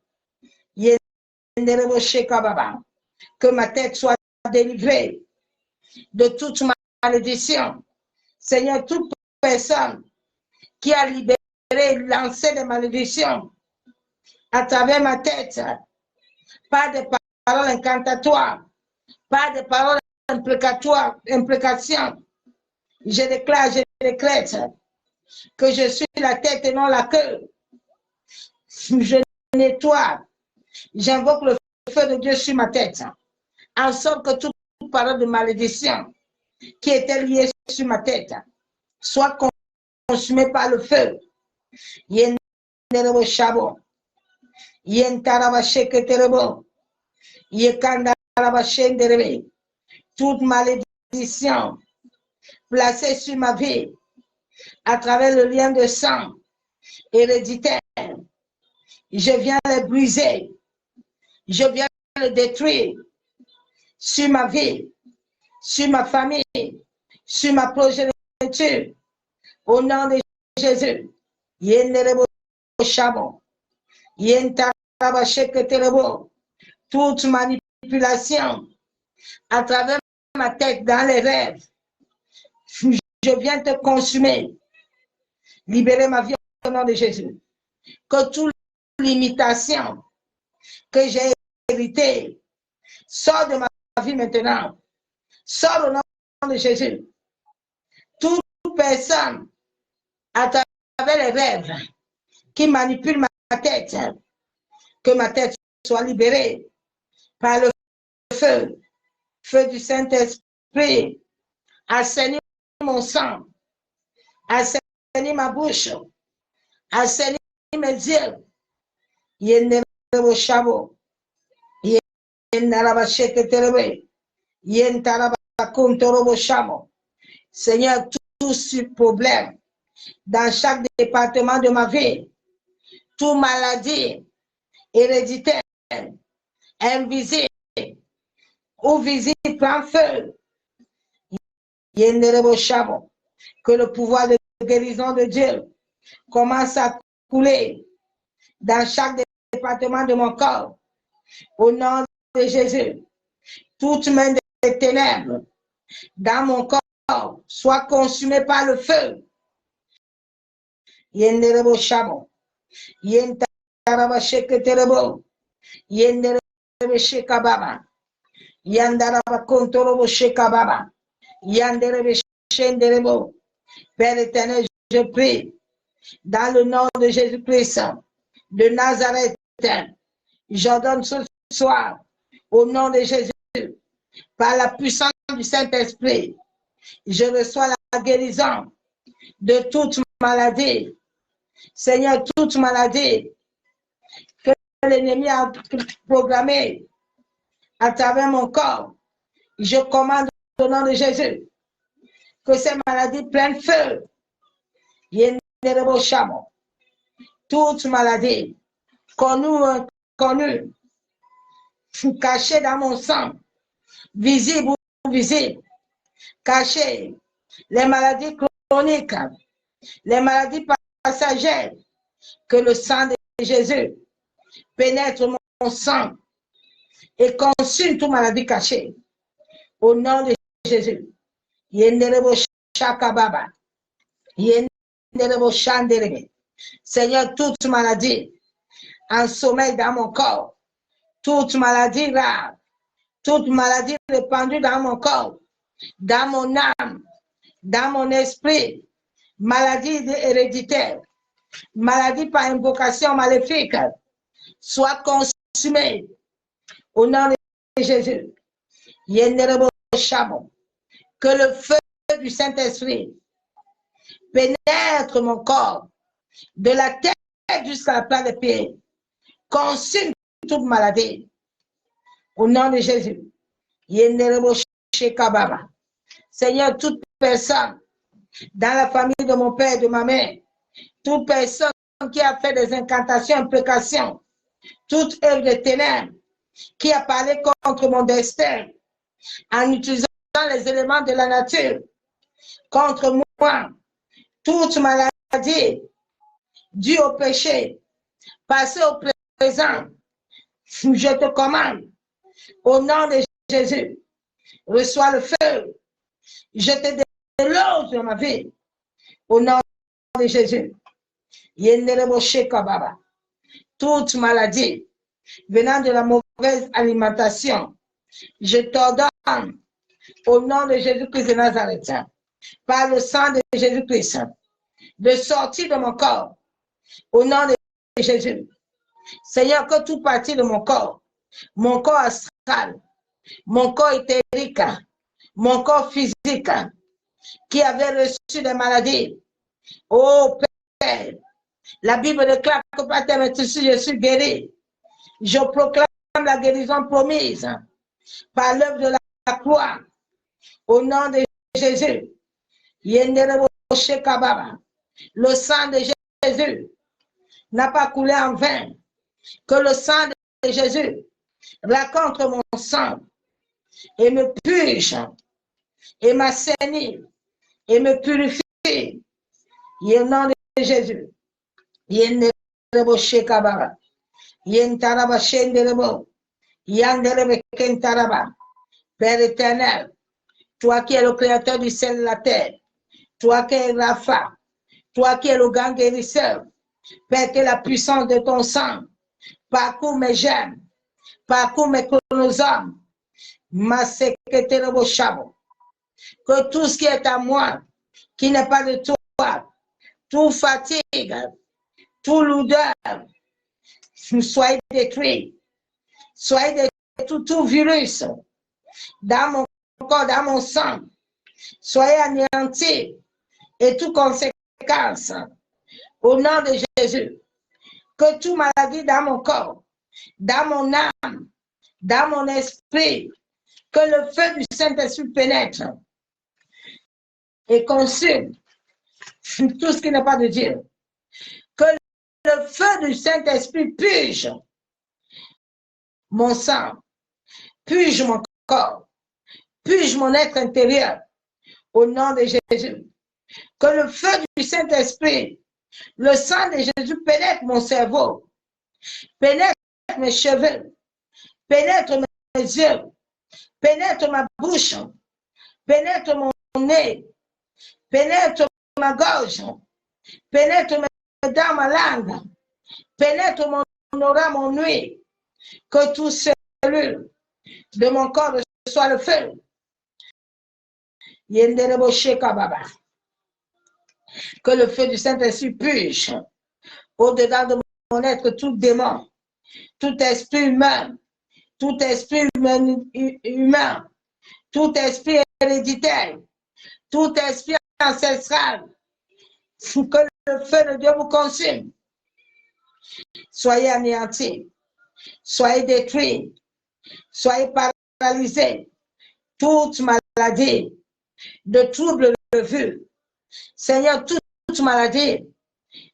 Que ma tête soit délivrée de toute malédiction. Seigneur, toute personne qui a libéré, lancé des malédictions à travers ma tête, pas de paroles incantatoires, pas de paroles implications. Je déclare, je décrète que je suis la tête et non la queue. Je nettoie, j'invoque le feu de Dieu sur ma tête, en sorte que toute parole de malédiction qui était liée sur ma tête soit consumée par le feu. Yenderebo shabo. Yentaraba sheketerebo. Yekandaraba shenderebe. Toute malédiction placée sur ma vie à travers le lien de sang héréditaire, je viens les briser, je viens les détruire sur ma vie, sur ma famille, sur ma progéniture, Au nom de Jésus. Yenderebo Shabo. Yentaraba Sheketerebo. Toute manipulation à travers ma tête dans les rêves, je viens te consumer. Libérer ma vie au nom de Jésus. Que toute limitation que j'ai héritée sort de ma vie maintenant. Sort au nom de Jésus. Toute personne à travers les rêves qui manipule ma tête, que ma tête soit libérée par le feu, feu du Saint-Esprit. Assainir mon sang, assainir ma bouche, assainir mes yeux. Yenderebo Shabo. Yendaraba Sheketerebe. Yentaraba Kuntorobo Shamo. Seigneur, tout ce problème dans chaque département de ma vie, toute maladie héréditaire, invisible ou visible, prend feu. Yenderebo Shamo. Que le pouvoir de guérison de Dieu commence à couler dans chaque département de mon corps. Au nom de Jésus, toute main des ténèbres dans mon corps soit consumée par le feu. Yenderebo Shamo. Yentaraba Sheketerebo. Yenderebe Shekababa. Yandaraba Kontorobo Shekababa. Yanderebe Shenderebo. Père éternel, je prie dans le nom de Jésus-Christ de Nazareth. J'ordonne ce soir au nom de Jésus, par la puissance du Saint-Esprit, je reçois la guérison de toute maladie. Seigneur, toute maladie que l'ennemi a programmée à travers mon corps, je commande au nom de Jésus que ces maladies prennent feu. Toute maladie connue, cachée dans mon sang, visible ou invisible, cachée, les maladies chroniques, les maladies passagères, que le sang de Jésus pénètre mon sang et consume toute maladie cachée. Au nom de Jésus. Yenderebo Shakababa. Yenderebo Shanderebe. Seigneur, toute maladie en sommeil dans mon corps, toute maladie rare, toute maladie répandue dans mon corps, dans mon âme, dans mon esprit, maladie héréditaire, maladie par invocation maléfique, soit consumée au nom de Jésus. Yenderebo Shabo. Que le feu du Saint-Esprit pénètre mon corps de la tête jusqu'à la plante des pieds, consume toute maladie. Au nom de Jésus. Yenderebo Shekababa. Seigneur, toute personne dans la famille de mon père et de ma mère, toute personne qui a fait des incantations, imprécations, toute œuvre de ténèbres qui a parlé contre mon destin en utilisant les éléments de la nature contre moi, toute maladie due au péché, passé au présent, je te commande, au nom de Jésus, reçois le feu, je te déloge dans ma vie, au nom de Jésus. Yenderebo Shekababa. Toute maladie venant de la mauvaise alimentation, je t'ordonne, au nom de Jésus-Christ de Nazareth, par le sang de Jésus-Christ, de sortir de mon corps, au nom de Jésus. Seigneur, que tout partie de mon corps astral, mon corps éthérique, mon corps physique, qui avait reçu des maladies, oh Père, la Bible déclare que par tes maîtrises, je suis guéri. Je proclame la guérison promise par l'œuvre de la croix. Au nom de Jésus, le sang de Jésus n'a pas coulé en vain. Que le sang de Jésus raconte mon sang et me purge et m'assainit et me purifie Au nom de Jésus. Yenderebo shekabara. Yentaraba shenderebo. Yanderebe kentaraba. Père éternel, toi qui es le créateur du ciel et de la terre, toi qui es Rapha, toi qui es le grand guérisseur, Père, que la puissance de ton sang parcourt mes germes, parcours mes chromosomes, ma secrétaire chabo. Que tout ce qui est à moi, qui n'est pas de toi, tout fatigue, tout lourdeur, soit détruit, soit détruit, tout virus dans mon corps, dans mon sang, soyez anéantis et toute conséquence au nom de Jésus. Que toute maladie dans mon corps, dans mon âme, dans mon esprit, que le feu du Saint-Esprit pénètre et consume tout ce qui n'est pas de Dieu. Que le feu du Saint-Esprit purge mon sang, purge mon corps, purge mon être intérieur au nom de Jésus. Que le feu du Saint-Esprit, le sang de Jésus pénètre mon cerveau, pénètre mes cheveux, pénètre mes yeux, pénètre ma bouche, pénètre mon nez, pénètre ma gorge, pénètre mes dents, ma langue, pénètre mon aura, mon nuit, que toutes cellules de mon corps reçoivent le feu. Que le feu du Saint-Esprit purge au-dedans de mon être tout démon, tout esprit humain, tout esprit humain, tout esprit héréditaire, tout esprit ancestral. Que le feu de Dieu vous consume. Soyez anéantis, soyez détruits, soyez paralysés. Toute maladie de trouble de vue, Seigneur, toute maladie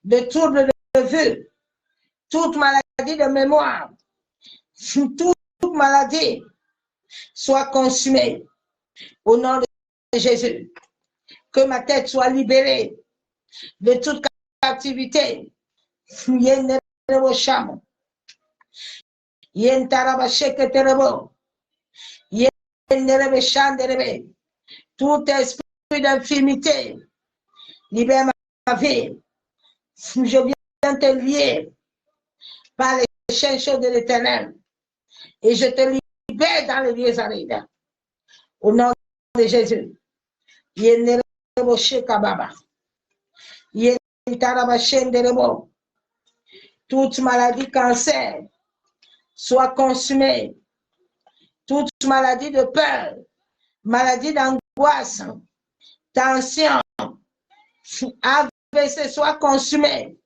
de trouble de vue, toute maladie de mémoire, toute maladie soit consumée au nom de Jésus. Que ma tête soit libérée de toute captivité. Tout esprit d'infimité, libère ma vie. Je viens te lier par les chaînes chaudes de l'Éternel et je te libère dans les lieux arides. Au nom de Jésus. Toute maladie, cancer, soit consumée. Toute maladie de peur, maladie d'angoisse, tension, AVC soit consumée.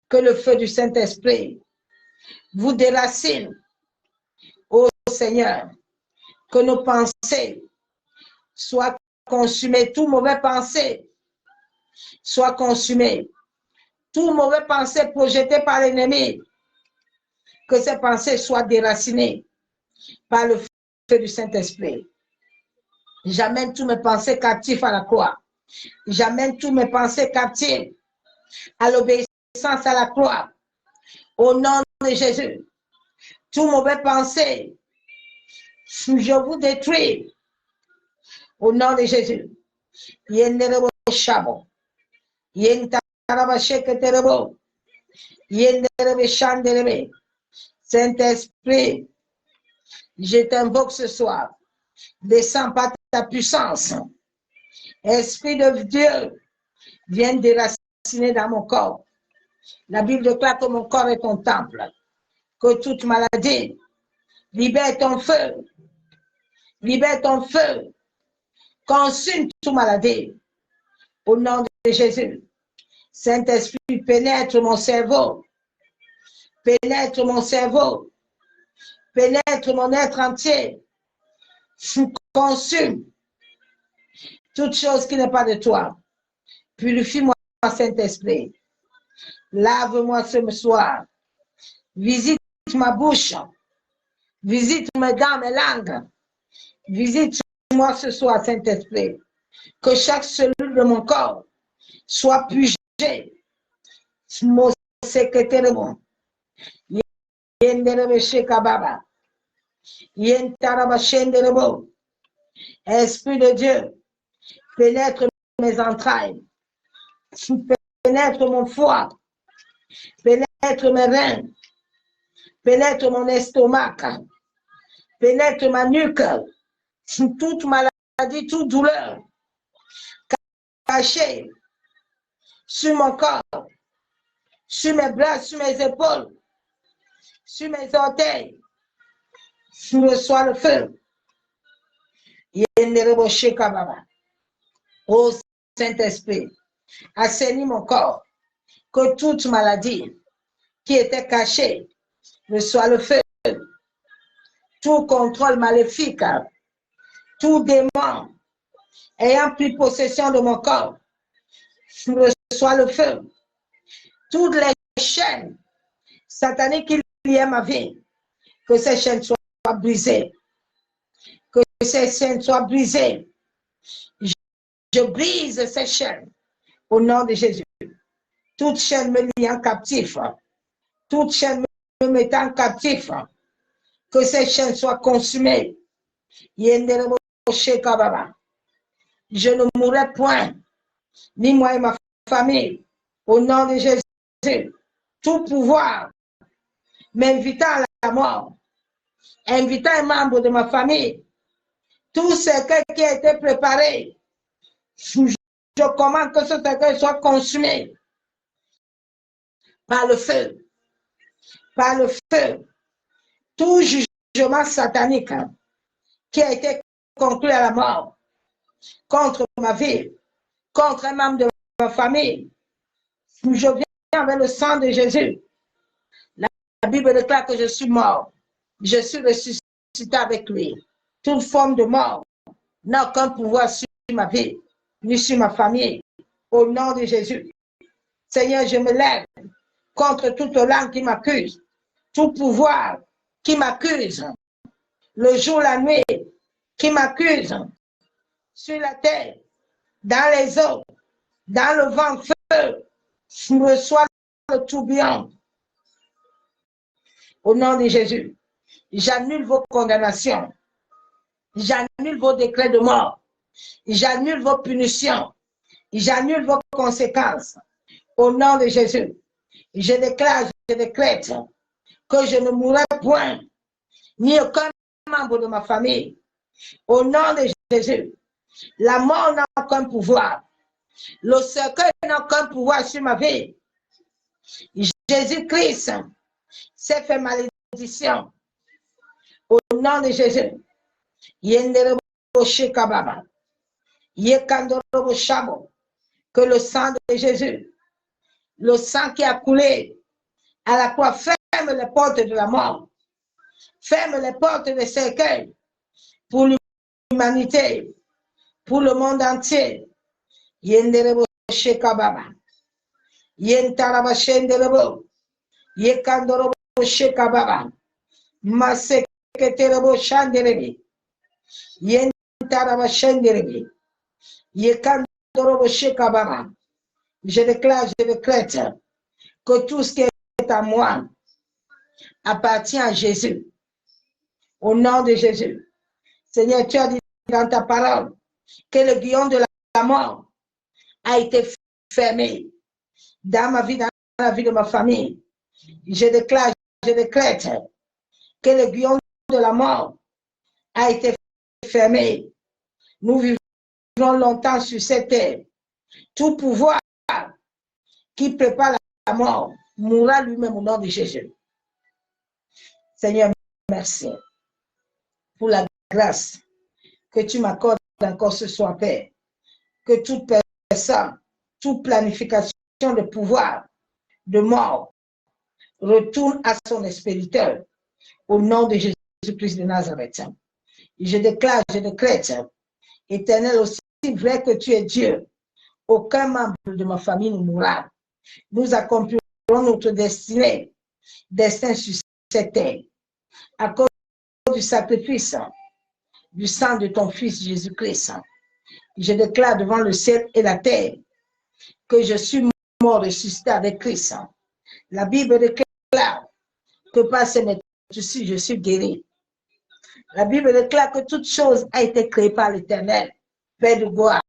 Que le feu du Saint-Esprit vous déracine, ô Seigneur. Que nos pensées soient consumées, tout mauvais pensée soit consumé. Tout mauvais pensée projeté par l'ennemi, que ces pensées soient déracinées par le feu du Saint-Esprit. J'amène tous mes pensées captives à la croix. J'amène tous mes pensées captives à l'obéissance à la croix. Au nom de Jésus. Tout mauvais pensée, je vous détruis. Au nom de Jésus. Saint-Esprit, je t'invoque ce soir. Descends par ta puissance. Esprit de Dieu, viens déraciner dans mon corps. La Bible déclare que mon corps est ton temple. Que toute maladie, libère ton feu. Libère ton feu. Consume toute maladie. Au nom de Jésus. Saint-Esprit, pénètre mon cerveau. Pénètre mon cerveau. Pénètre mon être entier. Consume toute chose qui n'est pas de toi. Purifie-moi, Saint-Esprit. Lave-moi ce soir. Visite ma bouche. Visite mes dents, mes langues. Visite-moi ce soir, Saint-Esprit. Que chaque cellule de mon corps soit purgé. Mon secrétaire, yenderebe shekababa, yentaraba shenderebo. Esprit de Dieu, pénètre mes entrailles, pénètre mon foie, pénètre mes reins, pénètre mon estomac, pénètre ma nuque, toute maladie, toute douleur, cachée sur mon corps, sur mes bras, sur mes épaules, sur mes orteils, reçois le feu. Ô Saint-Esprit, assainis mon corps, que toute maladie qui était cachée reçoit le feu. Tout contrôle maléfique, tout démon ayant pris possession de mon corps, reçoit le feu. Toutes les chaînes sataniques qui liaient ma vie, que ces chaînes soient brisées. Que ces chaînes soient brisées. Je brise ces chaînes au nom de Jésus. Toute chaîne me liant captif, toute chaîne me mettant captif, que ces chaînes soient consumées. Je ne mourrai point, ni moi et ma famille, au nom de Jésus. Tout pouvoir m'invitant à la mort, invitant un membre de ma famille, tout ce qui a été préparé, je commande que ce cercueil soit consumé par le feu, par le feu. Tout jugement satanique qui a été conclu à la mort contre ma vie, contre un membre de ma famille, je viens avec le sang de Jésus. La Bible déclare que je suis mort, je suis ressuscité avec lui. Toute forme de mort n'a aucun pouvoir sur ma vie, ni sur ma famille. Au nom de Jésus, Seigneur, je me lève contre toute langue qui m'accuse, tout pouvoir qui m'accuse, le jour, la nuit, qui m'accuse, sur la terre, dans les eaux, dans le vent, feu, je reçois le tourbillon. Au nom de Jésus, j'annule vos condamnations, j'annule vos décrets de mort, j'annule vos punitions, j'annule vos conséquences. Au nom de Jésus, je déclare, je décrète que je ne mourrai point, ni aucun membre de ma famille. Au nom de Jésus, la mort n'a aucun pouvoir. Le cercueil n'a aucun pouvoir sur ma vie. Jésus-Christ s'est fait malédiction. Au nom de Jésus, que le sang de Jésus, le sang qui a coulé à la croix, ferme les portes de la mort, ferme les portes des cercueils pour l'humanité, pour le monde entier. Yenderebo shekababa, yentaraba shenderebo, yekandorobo shekababa, maseketerebo shanderebi, yentaraba shenderebi, yekandorobo shekababa. Je déclare, je décrète que tout ce qui est à moi appartient à Jésus. Au nom de Jésus. Seigneur, tu as dit dans ta parole que le guillon de la mort a été fermé dans ma vie, dans la vie de ma famille. Je déclare, je décrète que le guillon de la mort a été fermé. Nous vivrons longtemps sur cette terre. Tout pouvoir qui prépare la mort mourra lui-même au nom de Jésus. Seigneur, merci pour la grâce que tu m'accordes encore ce soir, Père. Que toute personne, toute planification de pouvoir, de mort, retourne à son expéditeur au nom de Jésus-Christ de Nazareth. Je déclare, je décrète, Éternel, aussi vrai que tu es Dieu, aucun membre de ma famille ne mourra. Nous accomplirons notre destin sur cette terre, à cause du sacrifice, du sang de ton Fils Jésus-Christ. Je déclare devant le ciel et la terre que je suis mort ressuscité avec Christ. La Bible déclare que par ces méthodes, je suis guéri. La Bible déclare que toute chose a été créée par l'Éternel, Père de gloire.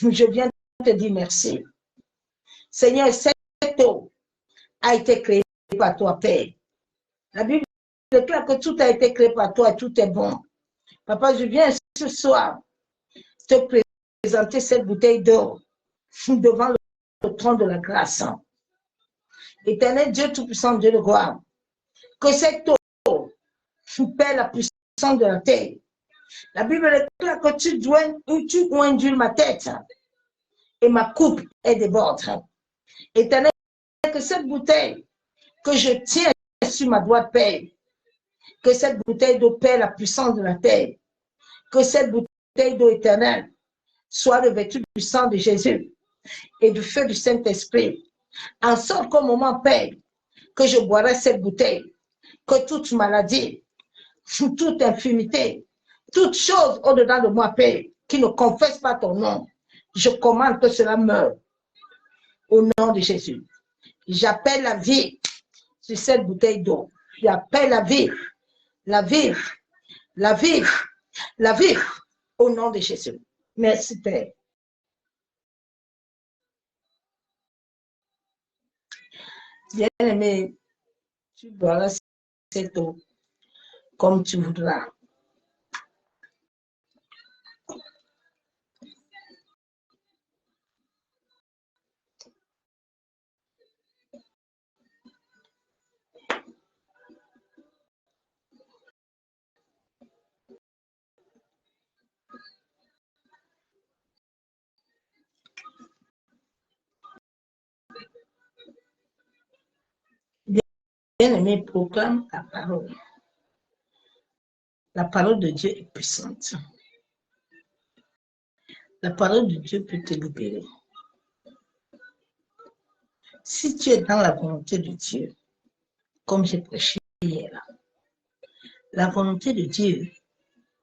Je viens de te dire merci. Seigneur, cette eau a été créée par toi, Père. La Bible déclare que tout a été créé par toi et tout est bon. Papa, je viens ce soir te présenter cette bouteille d'eau devant le trône de la grâce. Éternel Dieu Tout-Puissant, Dieu de gloire, que cette eau perd la puissance de la terre. La Bible déclare que tu oindules ma tête et ma coupe est déborde. Éternel, que cette bouteille que je tiens sur ma droite, Père, que cette bouteille d'eau perd la puissance de la terre, que cette bouteille d'eau éternelle soit revêtue du sang de Jésus et du feu du Saint-Esprit, en sorte qu'au moment, Père, que je boirai cette bouteille, que toute maladie, toute infimité, toute chose au-dedans de moi, Père, qui ne confesse pas ton nom, je commande que cela meure au nom de Jésus. J'appelle la vie sur cette bouteille d'eau. J'appelle la vie, la vie, la vie, la vie, au nom de Jésus. Merci, Père. Bien-aimé, tu boiras cette eau comme tu voudras. Bien-aimé, proclame la parole. La parole de Dieu est puissante. La parole de Dieu peut te libérer. Si tu es dans la volonté de Dieu, comme j'ai prêché hier, la volonté de Dieu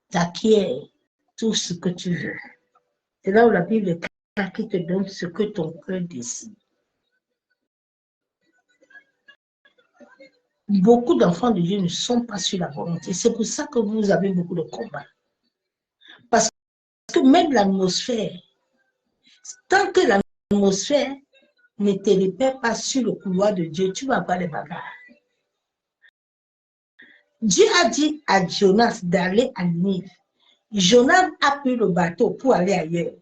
t'acquiert tout ce que tu veux. C'est là où la Bible déclare qu'il te donne ce que ton cœur décide. Beaucoup d'enfants de Dieu ne sont pas sur la volonté. C'est pour ça que vous avez beaucoup de combats. Parce que même l'atmosphère, tant que l'atmosphère ne te répète pas sur le couloir de Dieu, tu vas avoir les bagarres. Dieu a dit à Jonas d'aller à Ninive. Jonas a pris le bateau pour aller ailleurs.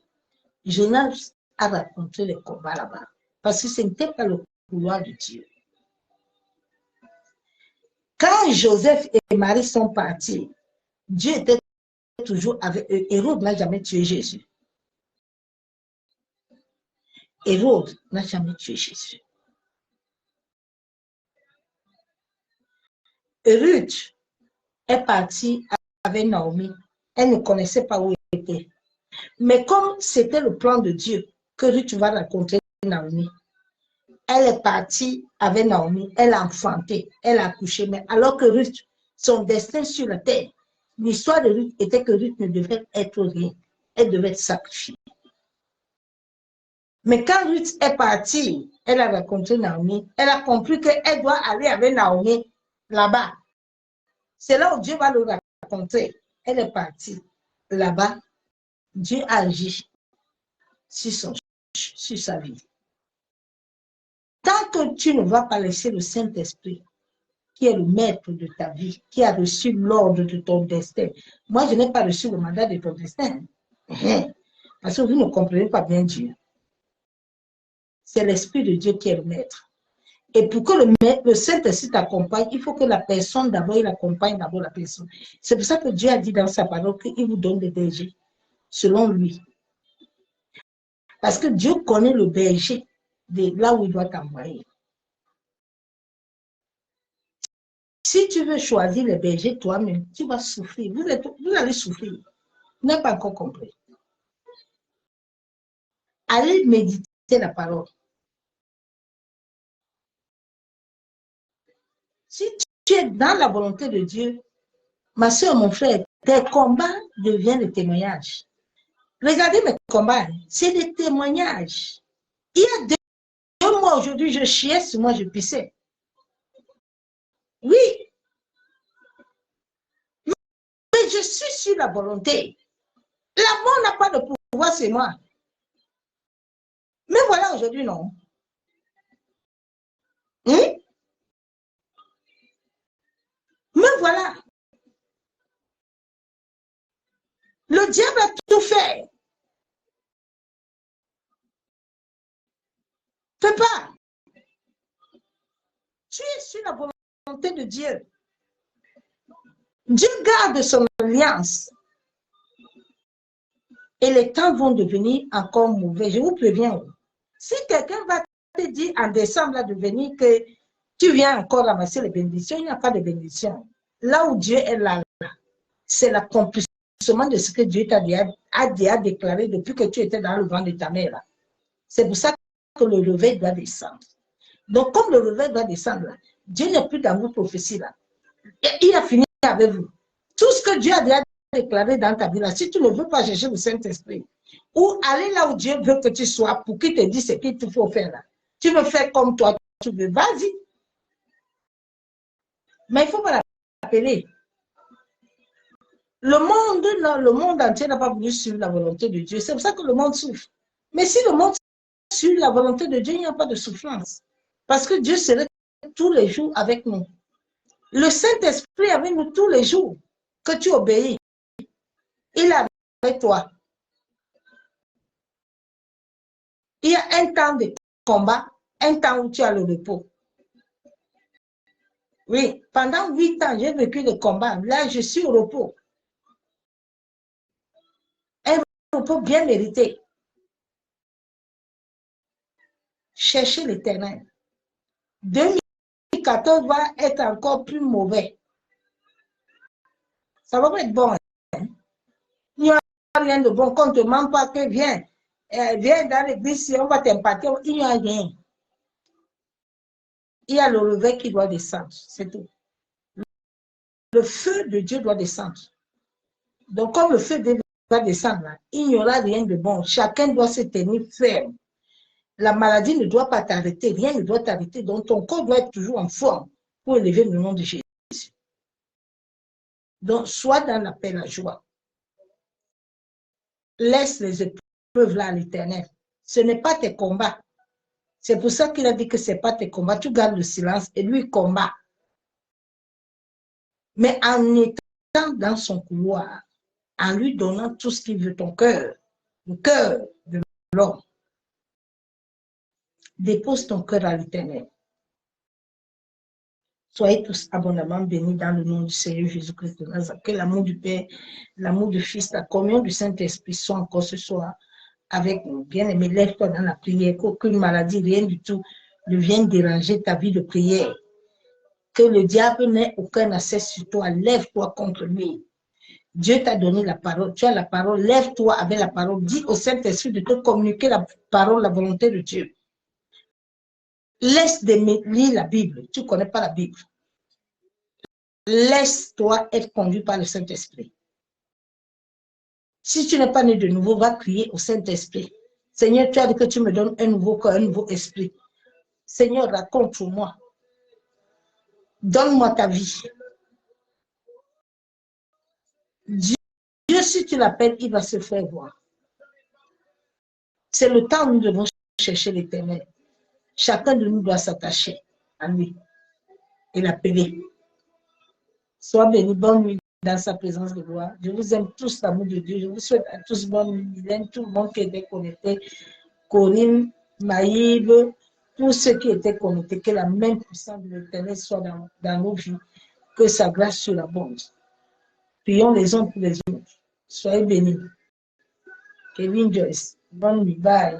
Jonas a raconté les combats là-bas. Parce que ce n'était pas le couloir de Dieu. Quand Joseph et Marie sont partis, Dieu était toujours avec eux. Hérode n'a jamais tué Jésus. Hérode n'a jamais tué Jésus. Ruth est partie avec Naomi. Elle ne connaissait pas où elle était. Mais comme c'était le plan de Dieu que Ruth va rencontrer Naomi, elle est partie avec Naomi, elle a enfanté, elle a accouché. Mais alors que Ruth, son destin sur la terre, l'histoire de Ruth était que Ruth ne devait être rien. Elle devait être sacrifiée. Mais quand Ruth est partie, elle a rencontré Naomi, elle a compris qu'elle doit aller avec Naomi là-bas. C'est là où Dieu va le raconter. Elle est partie là-bas. Dieu agit sur sa vie. Tant que tu ne vas pas laisser le Saint-Esprit, qui est le maître de ta vie, qui a reçu l'ordre de ton destin. Moi, je n'ai pas reçu le mandat de ton destin. Parce que vous ne comprenez pas bien Dieu. C'est l'Esprit de Dieu qui est le maître. Et pour que le Saint-Esprit t'accompagne, il faut que la personne d'abord, il accompagne d'abord la personne. C'est pour ça que Dieu a dit dans sa parole qu'il vous donne des bergers, selon lui. Parce que Dieu connaît le berger de là où il doit t'envoyer. Si tu veux choisir les bergers toi-même, tu vas souffrir. Vous allez souffrir. Vous n'avez pas encore compris. Allez méditer la parole. Si tu es dans la volonté de Dieu, ma soeur, mon frère, tes combats deviennent des témoignages. Regardez mes combats, c'est des témoignages. Il y a 2 mois aujourd'hui, je chiais sur moi, je pissais. Oui. Mais je suis sur la volonté. La mort n'a pas de pouvoir sur moi. Mais voilà, aujourd'hui, non. Mais voilà. Le diable a tout fait. Fais pas. Tu es sur la volonté de Dieu. Dieu garde son alliance. Et les temps vont devenir encore mauvais. Je vous préviens. Si quelqu'un va te dire en décembre là, de venir que tu viens encore ramasser les bénédictions, il n'y a pas de bénédiction. Là où Dieu est là, c'est l'accomplissement de ce que Dieu t'a déjà déclaré depuis que tu étais dans le ventre de ta mère. C'est pour ça que le réveil doit descendre. Donc, comme le réveil doit descendre, là, Dieu n'est plus dans vos prophéties là. Il a fini avec vous. Tout ce que Dieu a déjà déclaré dans ta vie là, si tu ne veux pas chercher le Saint-Esprit, ou aller là où Dieu veut que tu sois pour qu'il te dise ce qu'il te faut faire là. Tu veux faire comme toi, tu veux, vas-y. Mais il ne faut pas l'appeler. Le monde entier n'a pas voulu suivre la volonté de Dieu. C'est pour ça que le monde souffre. Mais si le monde suit la volonté de Dieu, il n'y a pas de souffrance. Parce que Dieu serait tous les jours avec nous. Le Saint-Esprit est avec nous tous les jours que tu obéis. Il est avec toi. Il y a un temps de combat, un temps où tu as le repos. Oui, pendant 8 ans, j'ai vécu le combat. Là, je suis au repos. Un repos bien mérité. Cherchez l'Éternel. 2014 va être encore plus mauvais. Ça va pas être bon. Hein? Il n'y a rien de bon. Qu'on ne te demande pas que viens dans l'église, si on va t'empater. Il n'y a rien. Il y a le réveil qui doit descendre. C'est tout. Le feu de Dieu doit descendre. Donc, comme le feu de Dieu doit descendre, là, il n'y aura rien de bon. Chacun doit se tenir ferme. La maladie ne doit pas t'arrêter. Rien ne doit t'arrêter. Donc, ton corps doit être toujours en forme pour élever le nom de Jésus. Donc, sois dans la paix, la joie. Laisse les épreuves là à l'Éternel. Ce n'est pas tes combats. C'est pour ça qu'il a dit que ce n'est pas tes combats. Tu gardes le silence et lui, il combat. Mais en étant dans son couloir, en lui donnant tout ce qu'il veut, ton cœur, le cœur de l'homme, dépose ton cœur à l'Éternel. Soyez tous abondamment bénis dans le nom du Seigneur Jésus-Christ de Nazareth. Que l'amour du Père, l'amour du Fils, la communion du Saint-Esprit soit encore ce soir avec nous. Bien-aimé, lève-toi dans la prière, qu'aucune maladie, rien du tout ne vienne déranger ta vie de prière. Que le diable n'ait aucun accès sur toi. Lève-toi contre lui. Dieu t'a donné la parole. Tu as la parole. Lève-toi avec la parole. Dis au Saint-Esprit de te communiquer la parole, la volonté de Dieu. Laisse de lire la Bible. Tu ne connais pas la Bible. Laisse-toi être conduit par le Saint-Esprit. Si tu n'es pas né de nouveau, va crier au Saint-Esprit. Seigneur, tu as dit que tu me donnes un nouveau corps, un nouveau esprit. Seigneur, raconte-moi. Donne-moi ta vie. Dieu, si tu l'appelles, il va se faire voir. C'est le temps où nous devons chercher l'Éternel. Chacun de nous doit s'attacher à lui et l'appeler. Sois béni, bonne nuit dans sa présence de gloire. Je vous aime tous, l'amour de Dieu. Je vous souhaite à tous bonne nuit, tout le monde qui était connecté. Corinne, Maïve, tous ceux qui étaient connectés, que la main puissante de l'Éternel soit dans nos vies, que sa grâce surabonde. Prions les uns pour les autres. Soyez bénis. Kevin Joyce, bonne nuit, bye.